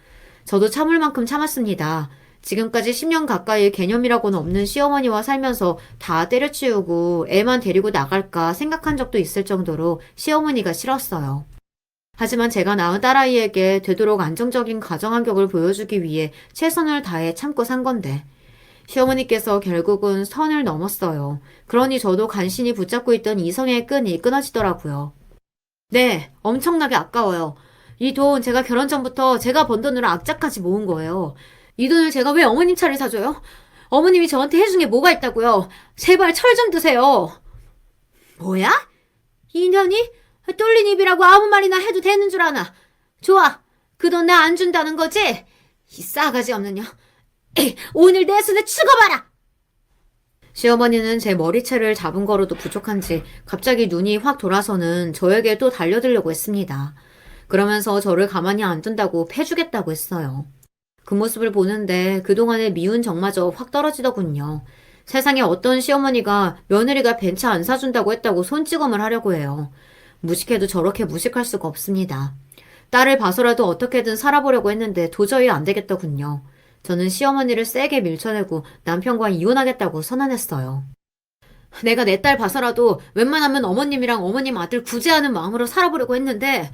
저도 참을 만큼 참았습니다. 지금까지 10년 가까이 개념이라고는 없는 시어머니와 살면서 다 때려치우고 애만 데리고 나갈까 생각한 적도 있을 정도로 시어머니가 싫었어요. 하지만 제가 낳은 딸아이에게 되도록 안정적인 가정 환경을 보여주기 위해 최선을 다해 참고 산 건데 시어머니께서 결국은 선을 넘었어요. 그러니 저도 간신히 붙잡고 있던 이성의 끈이 끊어지더라고요. 네, 엄청나게 아까워요. 이 돈 제가 결혼 전부터 제가 번 돈으로 악착같이 모은 거예요. 이 돈을 제가 왜 어머님 차를 사줘요? 어머님이 저한테 해준 게 뭐가 있다고요? 제발 철 좀 드세요. 뭐야? 인연이? 뚫린 입이라고 아무 말이나 해도 되는 줄 아나. 좋아. 그 돈 나 안 준다는 거지? 이 싸가지 없는 년. 오늘 내 손에 죽어봐라! 시어머니는 제 머리채를 잡은 거로도 부족한지 갑자기 눈이 확 돌아서는 저에게 또 달려들려고 했습니다. 그러면서 저를 가만히 안 둔다고 패주겠다고 했어요. 그 모습을 보는데 그동안의 미운 정마저 확 떨어지더군요. 세상에 어떤 시어머니가 며느리가 벤츠 안 사준다고 했다고 손찌검을 하려고 해요. 무식해도 저렇게 무식할 수가 없습니다. 딸을 봐서라도 어떻게든 살아보려고 했는데 도저히 안 되겠더군요. 저는 시어머니를 세게 밀쳐내고 남편과 이혼하겠다고 선언했어요. 내가 내 딸 봐서라도 웬만하면 어머님이랑 어머님 아들 구제하는 마음으로 살아보려고 했는데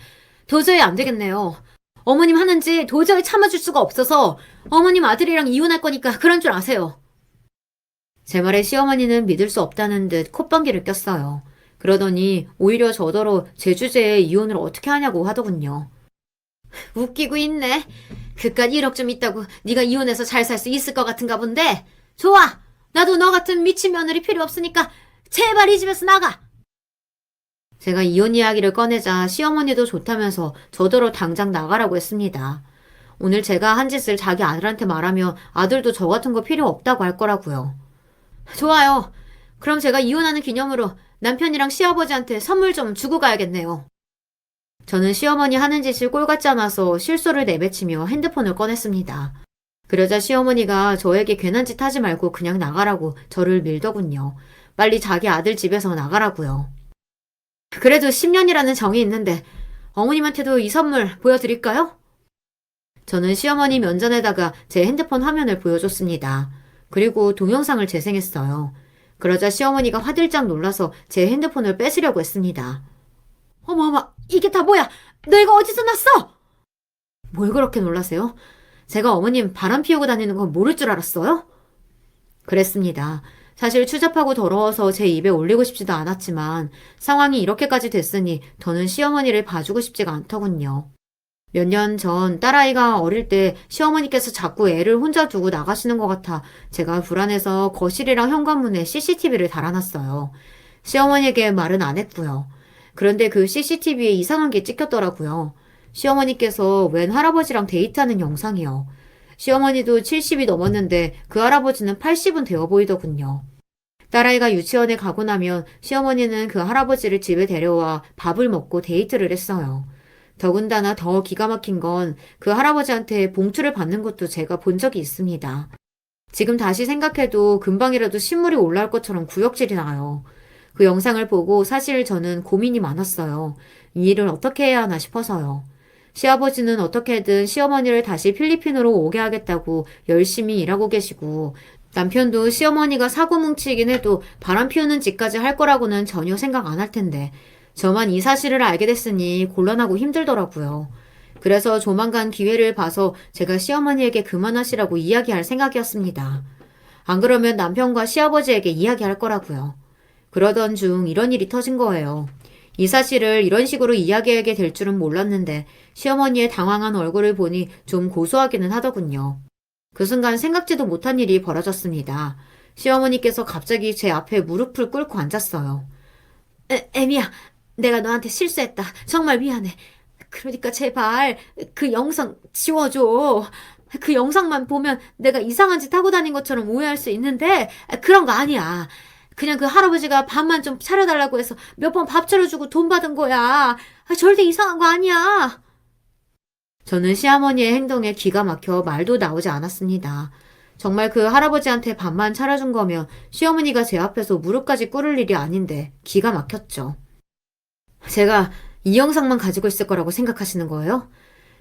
도저히 안 되겠네요. 어머님 하는지 도저히 참아줄 수가 없어서 어머님 아들이랑 이혼할 거니까 그런 줄 아세요. 제 말에 시어머니는 믿을 수 없다는 듯 콧방귀를 꼈어요. 그러더니 오히려 저더러 제 주제에 이혼을 어떻게 하냐고 하더군요. 웃기고 있네. 그깟 1억 좀 있다고 네가 이혼해서 잘 살 수 있을 것 같은가 본데. 좋아. 나도 너 같은 미친 며느리 필요 없으니까 제발 이 집에서 나가. 제가 이혼 이야기를 꺼내자 시어머니도 좋다면서 저더러 당장 나가라고 했습니다. 오늘 제가 한 짓을 자기 아들한테 말하면 아들도 저 같은 거 필요 없다고 할 거라고요. 좋아요. 그럼 제가 이혼하는 기념으로 남편이랑 시아버지한테 선물 좀 주고 가야겠네요. 저는 시어머니 하는 짓이 꼴같지 않아서 실소를 내뱉으며 핸드폰을 꺼냈습니다. 그러자 시어머니가 저에게 괜한 짓 하지 말고 그냥 나가라고 저를 밀더군요. 빨리 자기 아들 집에서 나가라고요. 그래도 10년이라는 정이 있는데 어머님한테도 이 선물 보여드릴까요? 저는 시어머니 면전에다가 제 핸드폰 화면을 보여줬습니다. 그리고 동영상을 재생했어요. 그러자 시어머니가 화들짝 놀라서 제 핸드폰을 뺏으려고 했습니다. 어머어머, 이게 다 뭐야? 너 이거 어디서 났어? 뭘 그렇게 놀라세요? 제가 어머님 바람 피우고 다니는 건 모를 줄 알았어요? 그랬습니다. 사실 추잡하고 더러워서 제 입에 올리고 싶지도 않았지만 상황이 이렇게까지 됐으니 더는 시어머니를 봐주고 싶지가 않더군요. 몇 년 전 딸아이가 어릴 때 시어머니께서 자꾸 애를 혼자 두고 나가시는 것 같아 제가 불안해서 거실이랑 현관문에 CCTV를 달아놨어요. 시어머니에게 말은 안 했고요. 그런데 그 CCTV에 이상한 게 찍혔더라고요. 시어머니께서 웬 할아버지랑 데이트하는 영상이요. 시어머니도 70이 넘었는데 그 할아버지는 80은 되어 보이더군요. 딸아이가 유치원에 가고 나면 시어머니는 그 할아버지를 집에 데려와 밥을 먹고 데이트를 했어요. 더군다나 더 기가 막힌 건 그 할아버지한테 봉투를 받는 것도 제가 본 적이 있습니다. 지금 다시 생각해도 금방이라도 신물이 올라올 것처럼 구역질이 나요. 그 영상을 보고 사실 저는 고민이 많았어요. 이 일을 어떻게 해야 하나 싶어서요. 시아버지는 어떻게든 시어머니를 다시 필리핀으로 오게 하겠다고 열심히 일하고 계시고 남편도 시어머니가 사고 뭉치이긴 해도 바람 피우는 짓까지 할 거라고는 전혀 생각 안 할 텐데 저만 이 사실을 알게 됐으니 곤란하고 힘들더라고요. 그래서 조만간 기회를 봐서 제가 시어머니에게 그만하시라고 이야기할 생각이었습니다. 안 그러면 남편과 시아버지에게 이야기할 거라고요. 그러던 중 이런 일이 터진 거예요. 이 사실을 이런 식으로 이야기하게 될 줄은 몰랐는데 시어머니의 당황한 얼굴을 보니 좀 고소하기는 하더군요. 그 순간 생각지도 못한 일이 벌어졌습니다. 시어머니께서 갑자기 제 앞에 무릎을 꿇고 앉았어요. 애미야, 내가 너한테 실수했다. 정말 미안해. 그러니까 제발 그 영상 지워줘. 그 영상만 보면 내가 이상한 짓 하고 다닌 것처럼 오해할 수 있는데 그런 거 아니야. 그냥 그 할아버지가 밥만 좀 차려달라고 해서 몇 번 밥 차려주고 돈 받은 거야. 절대 이상한 거 아니야. 저는 시어머니의 행동에 기가 막혀 말도 나오지 않았습니다. 정말 그 할아버지한테 밥만 차려준 거면 시어머니가 제 앞에서 무릎까지 꿇을 일이 아닌데 기가 막혔죠. 제가 이 영상만 가지고 있을 거라고 생각하시는 거예요?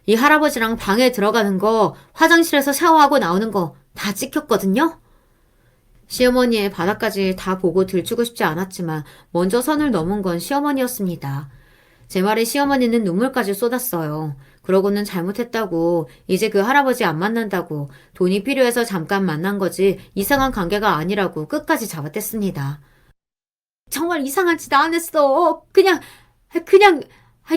이 할아버지랑 방에 들어가는 거, 화장실에서 샤워하고 나오는 거 다 찍혔거든요? 시어머니의 바닥까지 다 보고 들추고 싶지 않았지만 먼저 선을 넘은 건 시어머니였습니다. 제 말에 시어머니는 눈물까지 쏟았어요. 그러고는 잘못했다고, 이제 그 할아버지 안 만난다고, 돈이 필요해서 잠깐 만난 거지 이상한 관계가 아니라고 끝까지 잡아댔습니다. 정말 이상한 짓 안 했어. 그냥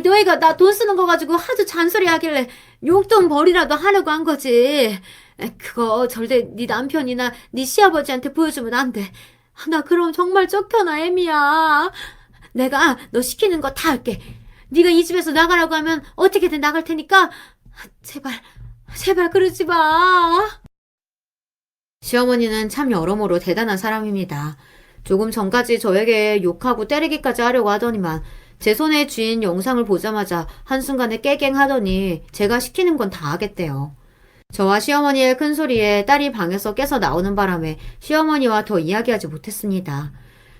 너희가 나 돈 쓰는 거 가지고 하도 잔소리 하길래 용돈 벌이라도 하려고 한 거지. 그거 절대 네 남편이나 네 시아버지한테 보여주면 안 돼. 나 그럼 정말 쫓겨나, 애미야. 내가 너 시키는 거 다 할게. 네가 이 집에서 나가라고 하면 어떻게든 나갈 테니까 제발 그러지 마. 시어머니는 참 여러모로 대단한 사람입니다. 조금 전까지 저에게 욕하고 때리기까지 하려고 하더니만 제 손에 쥔 영상을 보자마자 한순간에 깨갱하더니 제가 시키는 건 다 하겠대요. 저와 시어머니의 큰 소리에 딸이 방에서 깨서 나오는 바람에 시어머니와 더 이야기하지 못했습니다.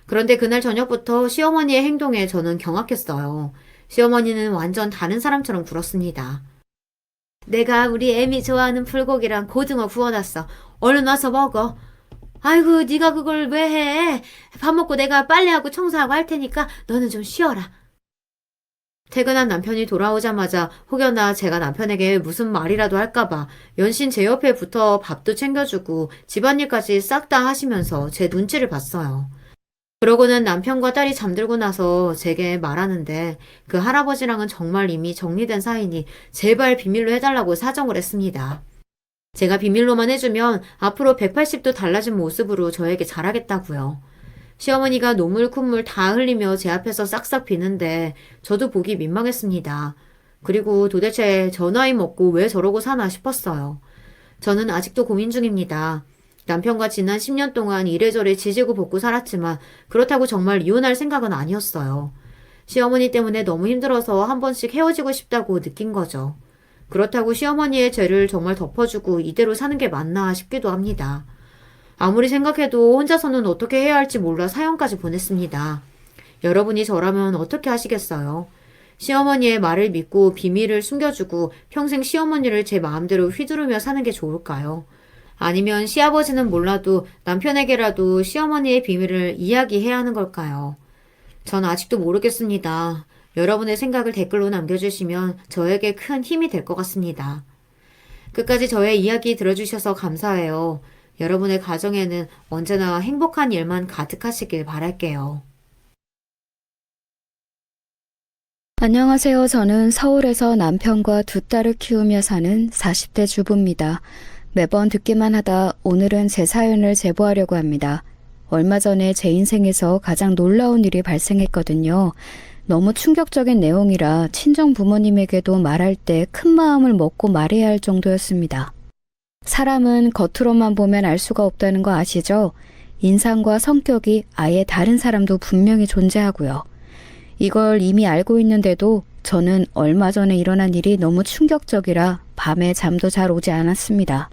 그런데 그날 저녁부터 시어머니의 행동에 저는 경악했어요. 시어머니는 완전 다른 사람처럼 굴었습니다. 내가 우리 애미 좋아하는 불고기랑 고등어 구워놨어. 얼른 와서 먹어. 아이고, 네가 그걸 왜 해? 밥 먹고 내가 빨래하고 청소하고 할 테니까 너는 좀 쉬어라. 퇴근한 남편이 돌아오자마자 혹여나 제가 남편에게 무슨 말이라도 할까봐 연신 제 옆에 붙어 밥도 챙겨주고 집안일까지 싹 다 하시면서 제 눈치를 봤어요. 그러고는 남편과 딸이 잠들고 나서 제게 말하는데 그 할아버지랑은 정말 이미 정리된 사이니 제발 비밀로 해달라고 사정을 했습니다. 제가 비밀로만 해주면 앞으로 180도 달라진 모습으로 저에게 잘하겠다고요. 시어머니가 노물 콧물 다 흘리며 제 앞에서 싹싹 비는데 저도 보기 민망했습니다. 그리고 도대체 저 나이 먹고 왜 저러고 사나 싶었어요. 저는 아직도 고민 중입니다. 남편과 지난 10년 동안 이래저래 지지고 볶고 살았지만 그렇다고 정말 이혼할 생각은 아니었어요. 시어머니 때문에 너무 힘들어서 한 번씩 헤어지고 싶다고 느낀 거죠. 그렇다고 시어머니의 죄를 정말 덮어주고 이대로 사는 게 맞나 싶기도 합니다. 아무리 생각해도 혼자서는 어떻게 해야 할지 몰라 사연까지 보냈습니다. 여러분이 저라면 어떻게 하시겠어요? 시어머니의 말을 믿고 비밀을 숨겨주고 평생 시어머니를 제 마음대로 휘두르며 사는 게 좋을까요? 아니면 시아버지는 몰라도 남편에게라도 시어머니의 비밀을 이야기해야 하는 걸까요? 전 아직도 모르겠습니다. 여러분의 생각을 댓글로 남겨주시면 저에게 큰 힘이 될 것 같습니다. 끝까지 저의 이야기 들어주셔서 감사해요. 여러분의 가정에는 언제나 행복한 일만 가득하시길 바랄게요. 안녕하세요. 저는 서울에서 남편과 두 딸을 키우며 사는 40대 주부입니다. 매번 듣기만 하다 오늘은 제 사연을 제보하려고 합니다. 얼마 전에 제 인생에서 가장 놀라운 일이 발생했거든요. 너무 충격적인 내용이라 친정 부모님에게도 말할 때 큰 마음을 먹고 말해야 할 정도였습니다. 사람은 겉으로만 보면 알 수가 없다는 거 아시죠? 인상과 성격이 아예 다른 사람도 분명히 존재하고요. 이걸 이미 알고 있는데도 저는 얼마 전에 일어난 일이 너무 충격적이라 밤에 잠도 잘 오지 않았습니다.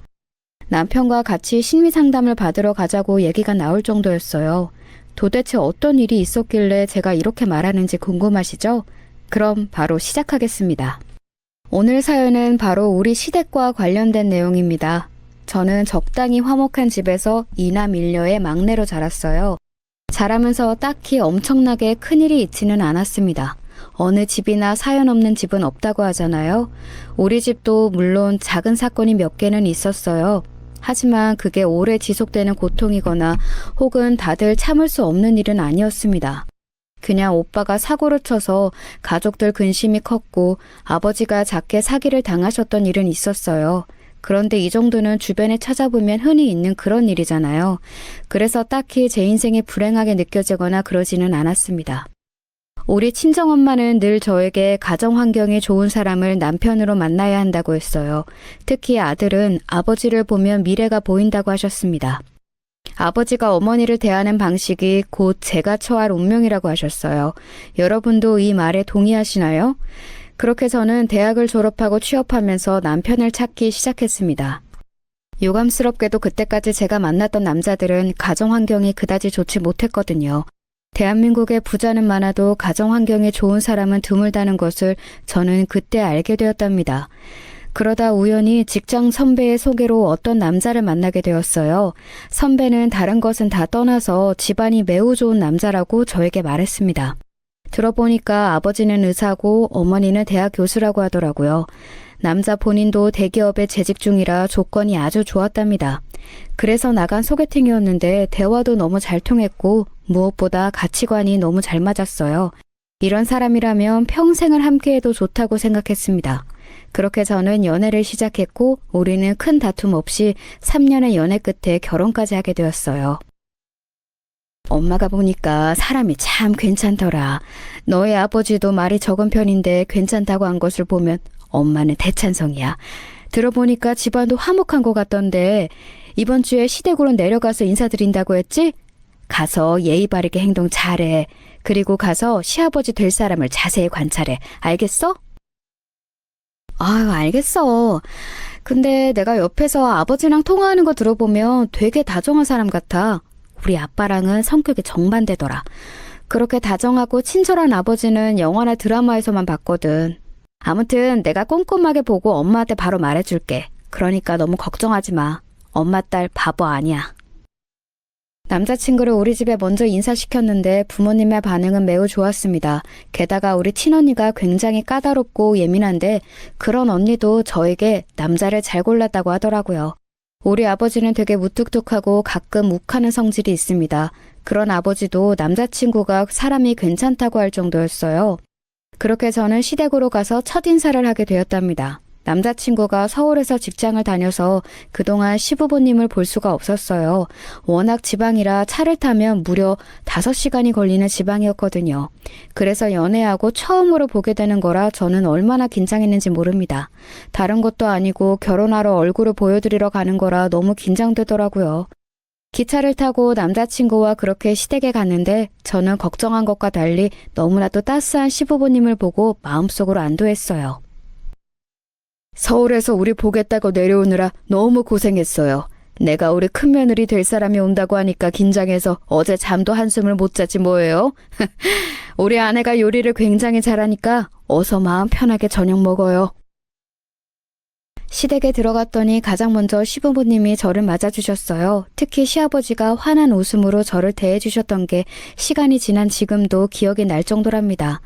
남편과 같이 심리 상담을 받으러 가자고 얘기가 나올 정도였어요. 도대체 어떤 일이 있었길래 제가 이렇게 말하는지 궁금하시죠? 그럼 바로 시작하겠습니다. 오늘 사연은 바로 우리 시댁과 관련된 내용입니다. 저는 적당히 화목한 집에서 이남 일녀의 막내로 자랐어요. 자라면서 딱히 엄청나게 큰일이 있지는 않았습니다. 어느 집이나 사연 없는 집은 없다고 하잖아요. 우리 집도 물론 작은 사건이 몇 개는 있었어요. 하지만 그게 오래 지속되는 고통이거나 혹은 다들 참을 수 없는 일은 아니었습니다. 그냥 오빠가 사고를 쳐서 가족들 근심이 컸고 아버지가 작게 사기를 당하셨던 일은 있었어요. 그런데 이 정도는 주변에 찾아보면 흔히 있는 그런 일이잖아요. 그래서 딱히 제 인생이 불행하게 느껴지거나 그러지는 않았습니다. 우리 친정엄마는 늘 저에게 가정 환경이 좋은 사람을 남편으로 만나야 한다고 했어요. 특히 아들은 아버지를 보면 미래가 보인다고 하셨습니다. 아버지가 어머니를 대하는 방식이 곧 제가 처할 운명이라고 하셨어요. 여러분도 이 말에 동의하시나요? 그렇게 저는 대학을 졸업하고 취업하면서 남편을 찾기 시작했습니다. 유감스럽게도 그때까지 제가 만났던 남자들은 가정 환경이 그다지 좋지 못했거든요. 대한민국의 부자는 많아도 가정 환경이 좋은 사람은 드물다는 것을 저는 그때 알게 되었답니다. 그러다 우연히 직장 선배의 소개로 어떤 남자를 만나게 되었어요. 선배는 다른 것은 다 떠나서 집안이 매우 좋은 남자라고 저에게 말했습니다. 들어보니까 아버지는 의사고 어머니는 대학 교수라고 하더라고요. 남자 본인도 대기업에 재직 중이라 조건이 아주 좋았답니다. 그래서 나간 소개팅이었는데 대화도 너무 잘 통했고 무엇보다 가치관이 너무 잘 맞았어요. 이런 사람이라면 평생을 함께해도 좋다고 생각했습니다. 그렇게 저는 연애를 시작했고 우리는 큰 다툼 없이 3년의 연애 끝에 결혼까지 하게 되었어요. 엄마가 보니까 사람이 참 괜찮더라. 너의 아버지도 말이 적은 편인데 괜찮다고 한 것을 보면 엄마는 대찬성이야. 들어보니까 집안도 화목한 것 같던데 이번 주에 시댁으로 내려가서 인사드린다고 했지? 가서 예의 바르게 행동 잘해. 그리고 가서 시아버지 될 사람을 자세히 관찰해. 알겠어? 아유, 알겠어. 근데 내가 옆에서 아버지랑 통화하는 거 들어보면 되게 다정한 사람 같아. 우리 아빠랑은 성격이 정반대더라. 그렇게 다정하고 친절한 아버지는 영화나 드라마에서만 봤거든. 아무튼 내가 꼼꼼하게 보고 엄마한테 바로 말해줄게. 그러니까 너무 걱정하지 마. 엄마 딸 바보 아니야. 남자친구를 우리 집에 먼저 인사시켰는데 부모님의 반응은 매우 좋았습니다. 게다가 우리 친언니가 굉장히 까다롭고 예민한데 그런 언니도 저에게 남자를 잘 골랐다고 하더라고요. 우리 아버지는 되게 무뚝뚝하고 가끔 욱하는 성질이 있습니다. 그런 아버지도 남자친구가 사람이 괜찮다고 할 정도였어요. 그렇게 저는 시댁으로 가서 첫인사를 하게 되었답니다. 남자친구가 서울에서 직장을 다녀서 그동안 시부모님을 볼 수가 없었어요. 워낙 지방이라 차를 타면 무려 5시간이 걸리는 지방이었거든요. 그래서 연애하고 처음으로 보게 되는 거라 저는 얼마나 긴장했는지 모릅니다. 다른 것도 아니고 결혼하러 얼굴을 보여드리러 가는 거라 너무 긴장되더라고요. 기차를 타고 남자친구와 그렇게 시댁에 갔는데 저는 걱정한 것과 달리 너무나도 따스한 시부모님을 보고 마음속으로 안도했어요. 서울에서 우리 보겠다고 내려오느라 너무 고생했어요. 내가 우리 큰며느리 될 사람이 온다고 하니까 긴장해서 어제 잠도 한숨을 못 자지 뭐예요. 우리 아내가 요리를 굉장히 잘하니까 어서 마음 편하게 저녁 먹어요. 시댁에 들어갔더니 가장 먼저 시부모님이 저를 맞아주셨어요. 특히 시아버지가 환한 웃음으로 저를 대해주셨던 게 시간이 지난 지금도 기억이 날 정도랍니다.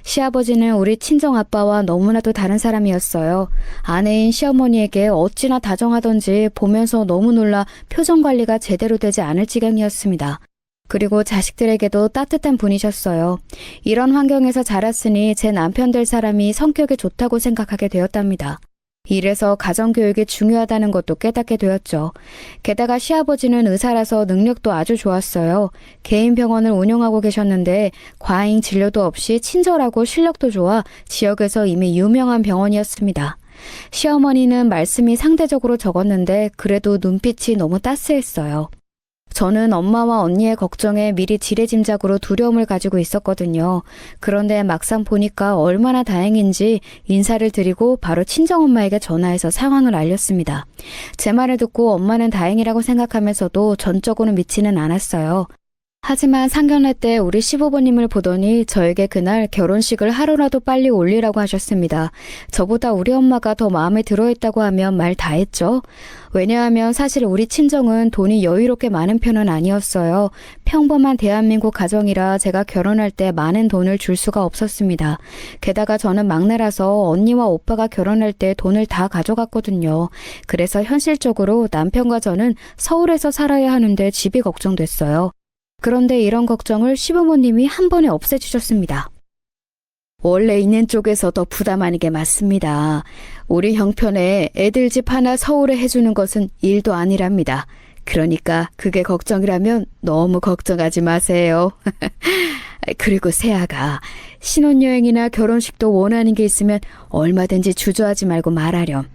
시아버지는 우리 친정아빠와 너무나도 다른 사람이었어요. 아내인 시어머니에게 어찌나 다정하던지 보면서 너무 놀라 표정 관리가 제대로 되지 않을 지경이었습니다. 그리고 자식들에게도 따뜻한 분이셨어요. 이런 환경에서 자랐으니 제 남편 될 사람이 성격이 좋다고 생각하게 되었답니다. 이래서 가정교육이 중요하다는 것도 깨닫게 되었죠. 게다가 시아버지는 의사라서 능력도 아주 좋았어요. 개인 병원을 운영하고 계셨는데 과잉 진료도 없이 친절하고 실력도 좋아 지역에서 이미 유명한 병원이었습니다. 시어머니는 말씀이 상대적으로 적었는데 그래도 눈빛이 너무 따스했어요. 저는 엄마와 언니의 걱정에 미리 지레짐작으로 두려움을 가지고 있었거든요. 그런데 막상 보니까 얼마나 다행인지 인사를 드리고 바로 친정엄마에게 전화해서 상황을 알렸습니다. 제 말을 듣고 엄마는 다행이라고 생각하면서도 전적으로 믿지는 않았어요. 하지만 상견례 때 우리 시부모님을 보더니 저에게 그날 결혼식을 하루라도 빨리 올리라고 하셨습니다. 저보다 우리 엄마가 더 마음에 들어했다고 하면 말 다 했죠. 왜냐하면 사실 우리 친정은 돈이 여유롭게 많은 편은 아니었어요. 평범한 대한민국 가정이라 제가 결혼할 때 많은 돈을 줄 수가 없었습니다. 게다가 저는 막내라서 언니와 오빠가 결혼할 때 돈을 다 가져갔거든요. 그래서 현실적으로 남편과 저는 서울에서 살아야 하는데 집이 걱정됐어요. 그런데 이런 걱정을 시부모님이 한 번에 없애주셨습니다. 원래 있는 쪽에서 더 부담하는 게 맞습니다. 우리 형편에 애들 집 하나 서울에 해주는 것은 일도 아니랍니다. 그러니까 그게 걱정이라면 너무 걱정하지 마세요. 그리고 세아가 신혼여행이나 결혼식도 원하는 게 있으면 얼마든지 주저하지 말고 말하렴.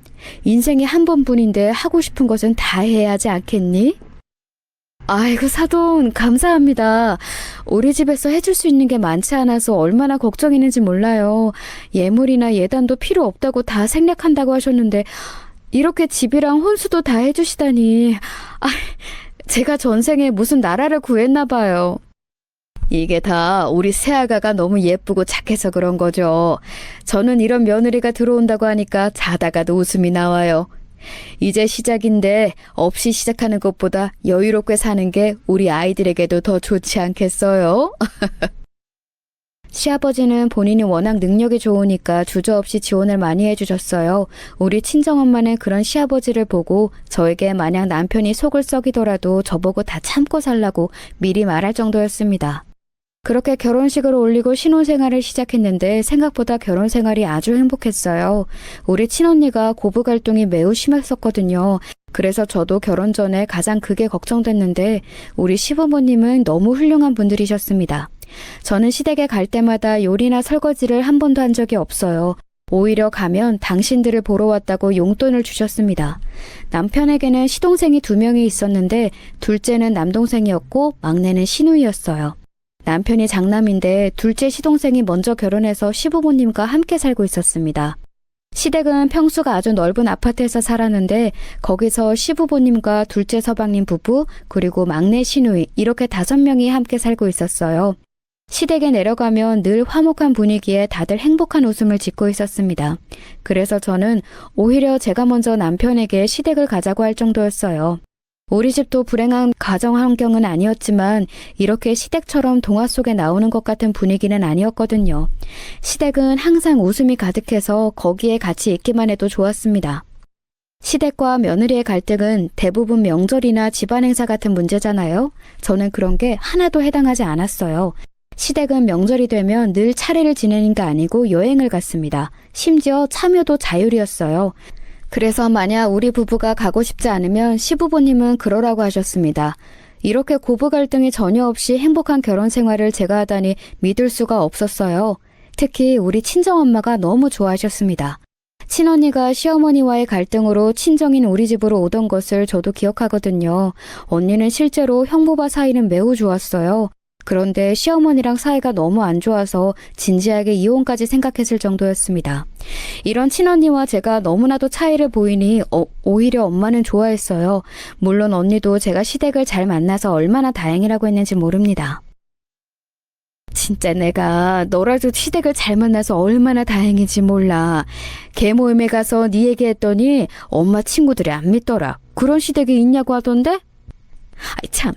인생이 한 번뿐인데 하고 싶은 것은 다 해야 하지 않겠니? 아이고 사돈 감사합니다. 우리 집에서 해줄 수 있는 게 많지 않아서 얼마나 걱정이는지 몰라요. 예물이나 예단도 필요 없다고 다 생략한다고 하셨는데 이렇게 집이랑 혼수도 다 해주시다니. 제가 전생에 무슨 나라를 구했나 봐요. 이게 다 우리 새아가가 너무 예쁘고 착해서 그런 거죠. 저는 이런 며느리가 들어온다고 하니까 자다가도 웃음이 나와요. 이제 시작인데 없이 시작하는 것보다 여유롭게 사는 게 우리 아이들에게도 더 좋지 않겠어요? 시아버지는 본인이 워낙 능력이 좋으니까 주저없이 지원을 많이 해주셨어요. 우리 친정엄마는 그런 시아버지를 보고 저에게 만약 남편이 속을 썩이더라도 저보고 다 참고 살라고 미리 말할 정도였습니다. 그렇게 결혼식을 올리고 신혼생활을 시작했는데 생각보다 결혼생활이 아주 행복했어요. 우리 친언니가 고부 갈등이 매우 심했었거든요. 그래서 저도 결혼 전에 가장 크게 걱정됐는데 우리 시부모님은 너무 훌륭한 분들이셨습니다. 저는 시댁에 갈 때마다 요리나 설거지를 한 번도 한 적이 없어요. 오히려 가면 당신들을 보러 왔다고 용돈을 주셨습니다. 남편에게는 시동생이 2명이 있었는데 둘째는 남동생이었고 막내는 시누이였어요. 남편이 장남인데 둘째 시동생이 먼저 결혼해서 시부모님과 함께 살고 있었습니다. 시댁은 평수가 아주 넓은 아파트에서 살았는데 거기서 시부모님과 둘째 서방님 부부 그리고 막내 시누이 이렇게 5명이 함께 살고 있었어요. 시댁에 내려가면 늘 화목한 분위기에 다들 행복한 웃음을 짓고 있었습니다. 그래서 저는 오히려 제가 먼저 남편에게 시댁을 가자고 할 정도였어요. 우리 집도 불행한 가정 환경은 아니었지만 이렇게 시댁처럼 동화 속에 나오는 것 같은 분위기는 아니었거든요. 시댁은 항상 웃음이 가득해서 거기에 같이 있기만 해도 좋았습니다. 시댁과 며느리의 갈등은 대부분 명절이나 집안 행사 같은 문제잖아요. 저는 그런 게 하나도 해당하지 않았어요. 시댁은 명절이 되면 늘 차례를 지내는 게 아니고 여행을 갔습니다. 심지어 참여도 자율이었어요. 그래서 만약 우리 부부가 가고 싶지 않으면 시부모님은 그러라고 하셨습니다. 이렇게 고부 갈등이 전혀 없이 행복한 결혼 생활을 제가 하다니 믿을 수가 없었어요. 특히 우리 친정엄마가 너무 좋아하셨습니다. 친언니가 시어머니와의 갈등으로 친정인 우리 집으로 오던 것을 저도 기억하거든요. 언니는 실제로 형부와 사이는 매우 좋았어요. 그런데 시어머니랑 사이가 너무 안 좋아서 진지하게 이혼까지 생각했을 정도였습니다. 이런 친언니와 제가 너무나도 차이를 보이니 오히려 엄마는 좋아했어요. 물론 언니도 제가 시댁을 잘 만나서 얼마나 다행이라고 했는지 모릅니다. 진짜 내가 너라도 시댁을 잘 만나서 얼마나 다행인지 몰라. 개 모임에 가서 네 얘기했더니 엄마 친구들이 안 믿더라. 그런 시댁이 있냐고 하던데? 아이 참,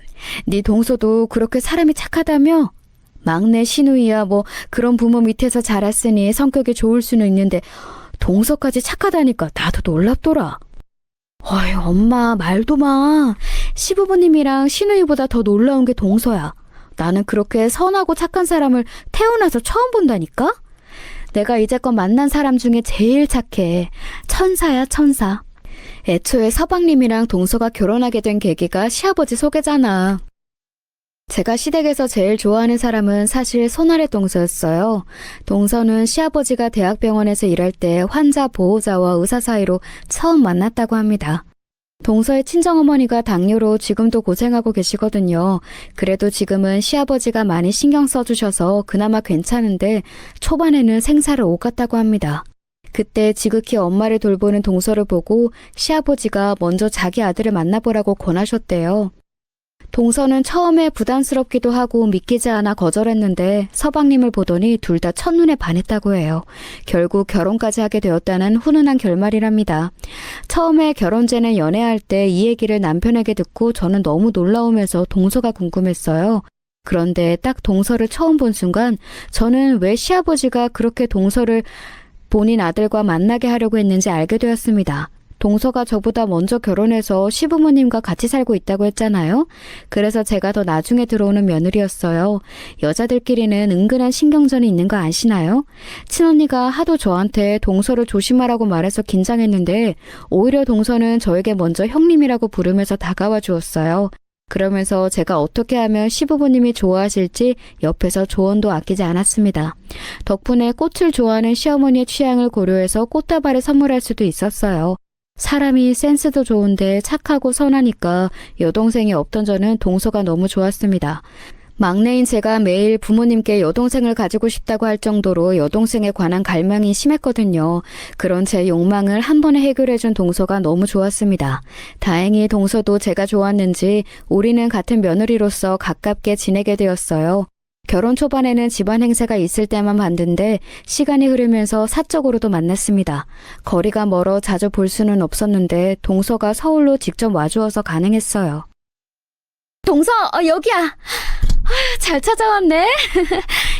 네 동서도 그렇게 사람이 착하다며? 막내 시누이야 뭐 그런 부모 밑에서 자랐으니 성격이 좋을 수는 있는데 동서까지 착하다니까 나도 놀랍더라. 어이 엄마 말도 마. 시부모님이랑 시누이보다 더 놀라운 게 동서야. 나는 그렇게 선하고 착한 사람을 태어나서 처음 본다니까? 내가 이제껏 만난 사람 중에 제일 착해. 천사야 천사. 애초에 서방님이랑 동서가 결혼하게 된 계기가 시아버지 소개잖아. 제가 시댁에서 제일 좋아하는 사람은 사실 손아래 동서였어요. 동서는 시아버지가 대학병원에서 일할 때 환자 보호자와 의사 사이로 처음 만났다고 합니다. 동서의 친정어머니가 당뇨로 지금도 고생하고 계시거든요. 그래도 지금은 시아버지가 많이 신경 써주셔서 그나마 괜찮은데 초반에는 생사를 오갔다고 합니다. 그때 지극히 엄마를 돌보는 동서를 보고 시아버지가 먼저 자기 아들을 만나보라고 권하셨대요. 동서는 처음에 부담스럽기도 하고 믿기지 않아 거절했는데 서방님을 보더니 둘 다 첫눈에 반했다고 해요. 결국 결혼까지 하게 되었다는 훈훈한 결말이랍니다. 처음에 결혼 전에 연애할 때 이 얘기를 남편에게 듣고 저는 너무 놀라우면서 동서가 궁금했어요. 그런데 딱 동서를 처음 본 순간 저는 왜 시아버지가 그렇게 동서를 본인 아들과 만나게 하려고 했는지 알게 되었습니다. 동서가 저보다 먼저 결혼해서 시부모님과 같이 살고 있다고 했잖아요. 그래서 제가 더 나중에 들어오는 며느리였어요. 여자들끼리는 은근한 신경전이 있는 거 아시나요? 친언니가 하도 저한테 동서를 조심하라고 말해서 긴장했는데 오히려 동서는 저에게 먼저 형님이라고 부르면서 다가와 주었어요. 그러면서 제가 어떻게 하면 시부모님이 좋아하실지 옆에서 조언도 아끼지 않았습니다. 덕분에 꽃을 좋아하는 시어머니의 취향을 고려해서 꽃다발을 선물할 수도 있었어요. 사람이 센스도 좋은데 착하고 선하니까 여동생이 없던 저는 동서가 너무 좋았습니다. 막내인 제가 매일 부모님께 여동생을 가지고 싶다고 할 정도로 여동생에 관한 갈망이 심했거든요. 그런 제 욕망을 한 번에 해결해준 동서가 너무 좋았습니다. 다행히 동서도 제가 좋았는지 우리는 같은 며느리로서 가깝게 지내게 되었어요. 결혼 초반에는 집안 행사가 있을 때만 봤는데 시간이 흐르면서 사적으로도 만났습니다. 거리가 멀어 자주 볼 수는 없었는데 동서가 서울로 직접 와주어서 가능했어요. 동서, 여기야. 잘 찾아왔네.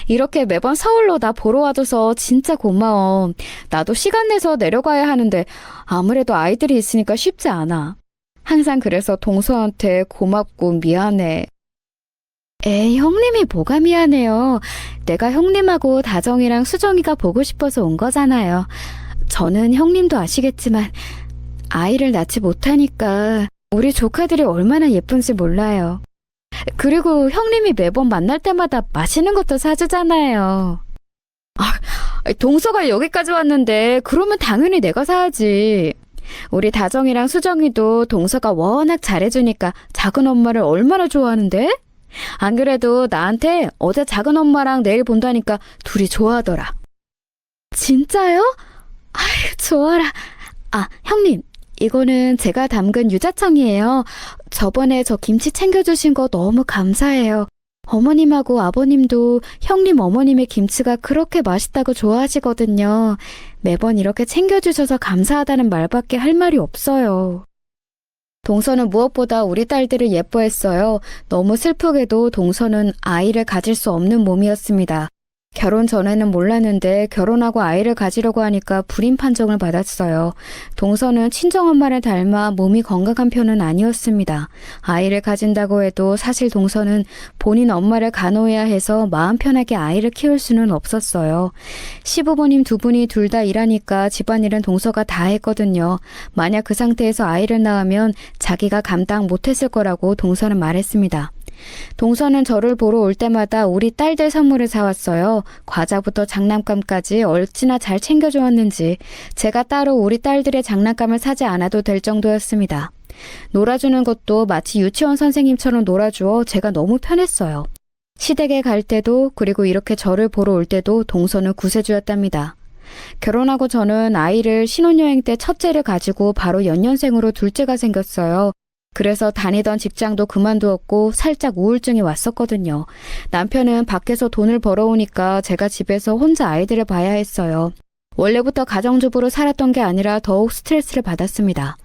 이렇게 매번 서울로 나 보러 와줘서 진짜 고마워. 나도 시간 내서 내려가야 하는데 아무래도 아이들이 있으니까 쉽지 않아. 항상 그래서 동서한테 고맙고 미안해. 형님이 뭐가 미안해요. 내가 형님하고 다정이랑 수정이가 보고 싶어서 온 거잖아요. 저는 형님도 아시겠지만 아이를 낳지 못하니까 우리 조카들이 얼마나 예쁜지 몰라요. 그리고 형님이 매번 만날 때마다 맛있는 것도 사주잖아요. 동서가 여기까지 왔는데 그러면 당연히 내가 사야지. 우리 다정이랑 수정이도 동서가 워낙 잘해주니까 작은 엄마를 얼마나 좋아하는데? 안 그래도 나한테 어제 작은 엄마랑 내일 본다니까 둘이 좋아하더라. 진짜요? 아유, 좋아라. 형님, 이거는 제가 담근 유자청이에요. 저번에 저 김치 챙겨주신 거 너무 감사해요. 어머님하고 아버님도 형님 어머님의 김치가 그렇게 맛있다고 좋아하시거든요. 매번 이렇게 챙겨주셔서 감사하다는 말밖에 할 말이 없어요. 동서는 무엇보다 우리 딸들을 예뻐했어요. 너무 슬프게도 동서는 아이를 가질 수 없는 몸이었습니다. 결혼 전에는 몰랐는데 결혼하고 아이를 가지려고 하니까 불임 판정을 받았어요. 동서는 친정엄마를 닮아 몸이 건강한 편은 아니었습니다. 아이를 가진다고 해도 사실 동서는 본인 엄마를 간호해야 해서 마음 편하게 아이를 키울 수는 없었어요. 시부모님 두 분이 둘 다 일하니까 집안일은 동서가 다 했거든요. 만약 그 상태에서 아이를 낳으면 자기가 감당 못했을 거라고 동서는 말했습니다. 동서는 저를 보러 올 때마다 우리 딸들 선물을 사왔어요. 과자부터 장난감까지 어찌나 잘 챙겨주었는지 제가 따로 우리 딸들의 장난감을 사지 않아도 될 정도였습니다. 놀아주는 것도 마치 유치원 선생님처럼 놀아주어 제가 너무 편했어요. 시댁에 갈 때도 그리고 이렇게 저를 보러 올 때도 동서는 구세주였답니다. 결혼하고 저는 아이를 신혼여행 때 첫째를 가지고 바로 연년생으로 둘째가 생겼어요. 그래서 다니던 직장도 그만두었고 살짝 우울증이 왔었거든요. 남편은 밖에서 돈을 벌어오니까 제가 집에서 혼자 아이들을 봐야 했어요. 원래부터 가정주부로 살았던 게 아니라 더욱 스트레스를 받았습니다.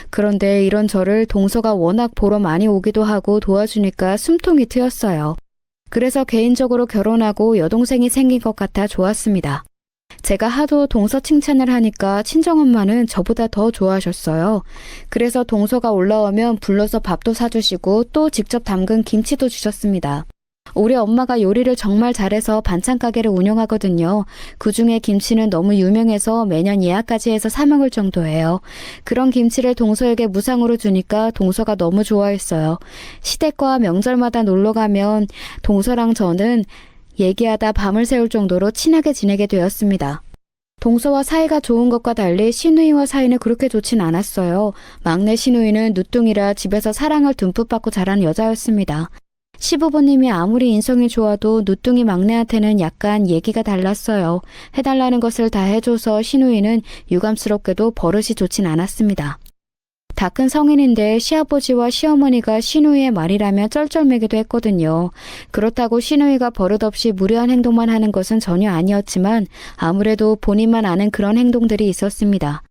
그런데 이런 저를 동서가 워낙 보러 많이 오기도 하고 도와주니까 숨통이 트였어요. 그래서 개인적으로 결혼하고 여동생이 생긴 것 같아 좋았습니다. 제가 하도 동서 칭찬을 하니까 친정엄마는 저보다 더 좋아하셨어요. 그래서 동서가 올라오면 불러서 밥도 사주시고 또 직접 담근 김치도 주셨습니다. 우리 엄마가 요리를 정말 잘해서 반찬 가게를 운영하거든요. 그중에 김치는 너무 유명해서 매년 예약까지 해서 사 먹을 정도예요. 그런 김치를 동서에게 무상으로 주니까 동서가 너무 좋아했어요. 시댁과 명절마다 놀러 가면 동서랑 저는 얘기하다 밤을 새울 정도로 친하게 지내게 되었습니다. 동서와 사이가 좋은 것과 달리 시누이와 사이는 그렇게 좋진 않았어요. 막내 시누이는 누뚱이라 집에서 사랑을 듬뿍 받고 자란 여자였습니다. 시부모님이 아무리 인성이 좋아도 누뚱이 막내한테는 약간 얘기가 달랐어요. 해달라는 것을 다 해줘서 시누이는 유감스럽게도 버릇이 좋진 않았습니다. 다 큰 성인인데 시아버지와 시어머니가 시누이의 말이라면 쩔쩔매기도 했거든요. 그렇다고 시누이가 버릇없이 무례한 행동만 하는 것은 전혀 아니었지만 아무래도 본인만 아는 그런 행동들이 있었습니다.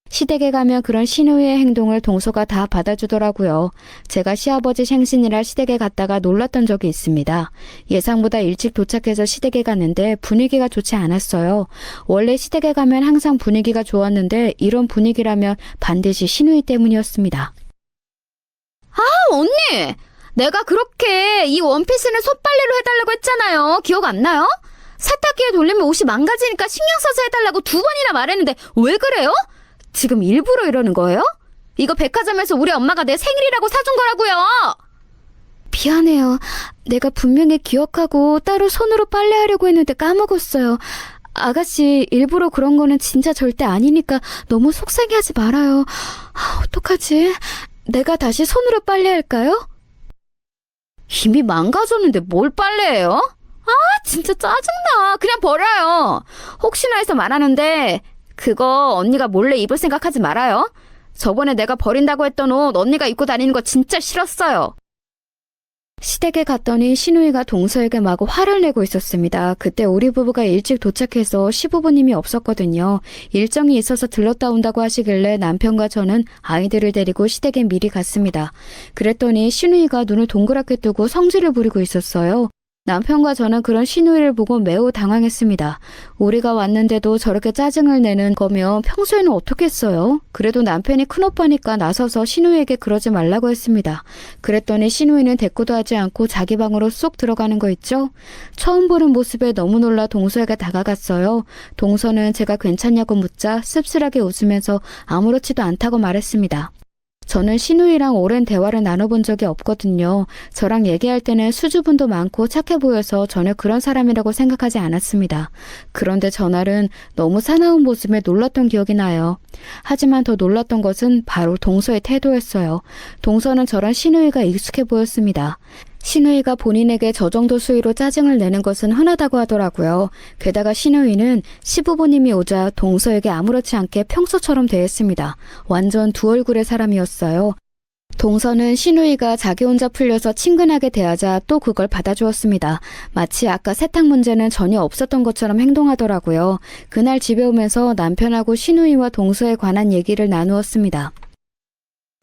시댁에 가면 그런 시누이의 행동을 동서가 다 받아주더라고요. 제가 시아버지 생신이라 시댁에 갔다가 놀랐던 적이 있습니다. 예상보다 일찍 도착해서 시댁에 갔는데 분위기가 좋지 않았어요. 원래 시댁에 가면 항상 분위기가 좋았는데 이런 분위기라면 반드시 시누이 때문이었습니다. 언니! 내가 그렇게 이 원피스는 손빨래로 해달라고 했잖아요. 기억 안 나요? 세탁기에 돌리면 옷이 망가지니까 신경 써서 해달라고 2번이나 말했는데 왜 그래요? 지금 일부러 이러는 거예요? 이거 백화점에서 우리 엄마가 내 생일이라고 사준 거라고요! 미안해요. 내가 분명히 기억하고 따로 손으로 빨래하려고 했는데 까먹었어요. 아가씨 일부러 그런 거는 진짜 절대 아니니까 너무 속상해하지 말아요. 어떡하지? 내가 다시 손으로 빨래할까요? 이미 망가졌는데 뭘 빨래해요? 진짜 짜증나. 그냥 버려요. 혹시나 해서 말하는데 그거 언니가 몰래 입을 생각하지 말아요. 저번에 내가 버린다고 했던 옷 언니가 입고 다니는 거 진짜 싫었어요. 시댁에 갔더니 시누이가 동서에게 마구 화를 내고 있었습니다. 그때 우리 부부가 일찍 도착해서 시부모님이 없었거든요. 일정이 있어서 들렀다 온다고 하시길래 남편과 저는 아이들을 데리고 시댁에 미리 갔습니다. 그랬더니 시누이가 눈을 동그랗게 뜨고 성질을 부리고 있었어요. 남편과 저는 그런 시누이를 보고 매우 당황했습니다. 우리가 왔는데도 저렇게 짜증을 내는 거면 평소에는 어떻게 했어요? 그래도 남편이 큰오빠니까 나서서 시누이에게 그러지 말라고 했습니다. 그랬더니 시누이는 대꾸도 하지 않고 자기 방으로 쏙 들어가는 거 있죠? 처음 보는 모습에 너무 놀라 동서에게 다가갔어요. 동서는 제가 괜찮냐고 묻자 씁쓸하게 웃으면서 아무렇지도 않다고 말했습니다. 저는 시누이랑 오랜 대화를 나눠본 적이 없거든요. 저랑 얘기할 때는 수줍음도 많고 착해 보여서 전혀 그런 사람이라고 생각하지 않았습니다. 그런데 전날은 너무 사나운 모습에 놀랐던 기억이 나요. 하지만 더 놀랐던 것은 바로 동서의 태도였어요. 동서는 저런 시누이가 익숙해 보였습니다. 시누이가 본인에게 저 정도 수위로 짜증을 내는 것은 흔하다고 하더라고요. 게다가 시누이는 시부모님이 오자 동서에게 아무렇지 않게 평소처럼 대했습니다. 완전 두 얼굴의 사람이었어요. 동서는 시누이가 자기 혼자 풀려서 친근하게 대하자 또 그걸 받아주었습니다. 마치 아까 세탁 문제는 전혀 없었던 것처럼 행동하더라고요. 그날 집에 오면서 남편하고 시누이와 동서에 관한 얘기를 나누었습니다.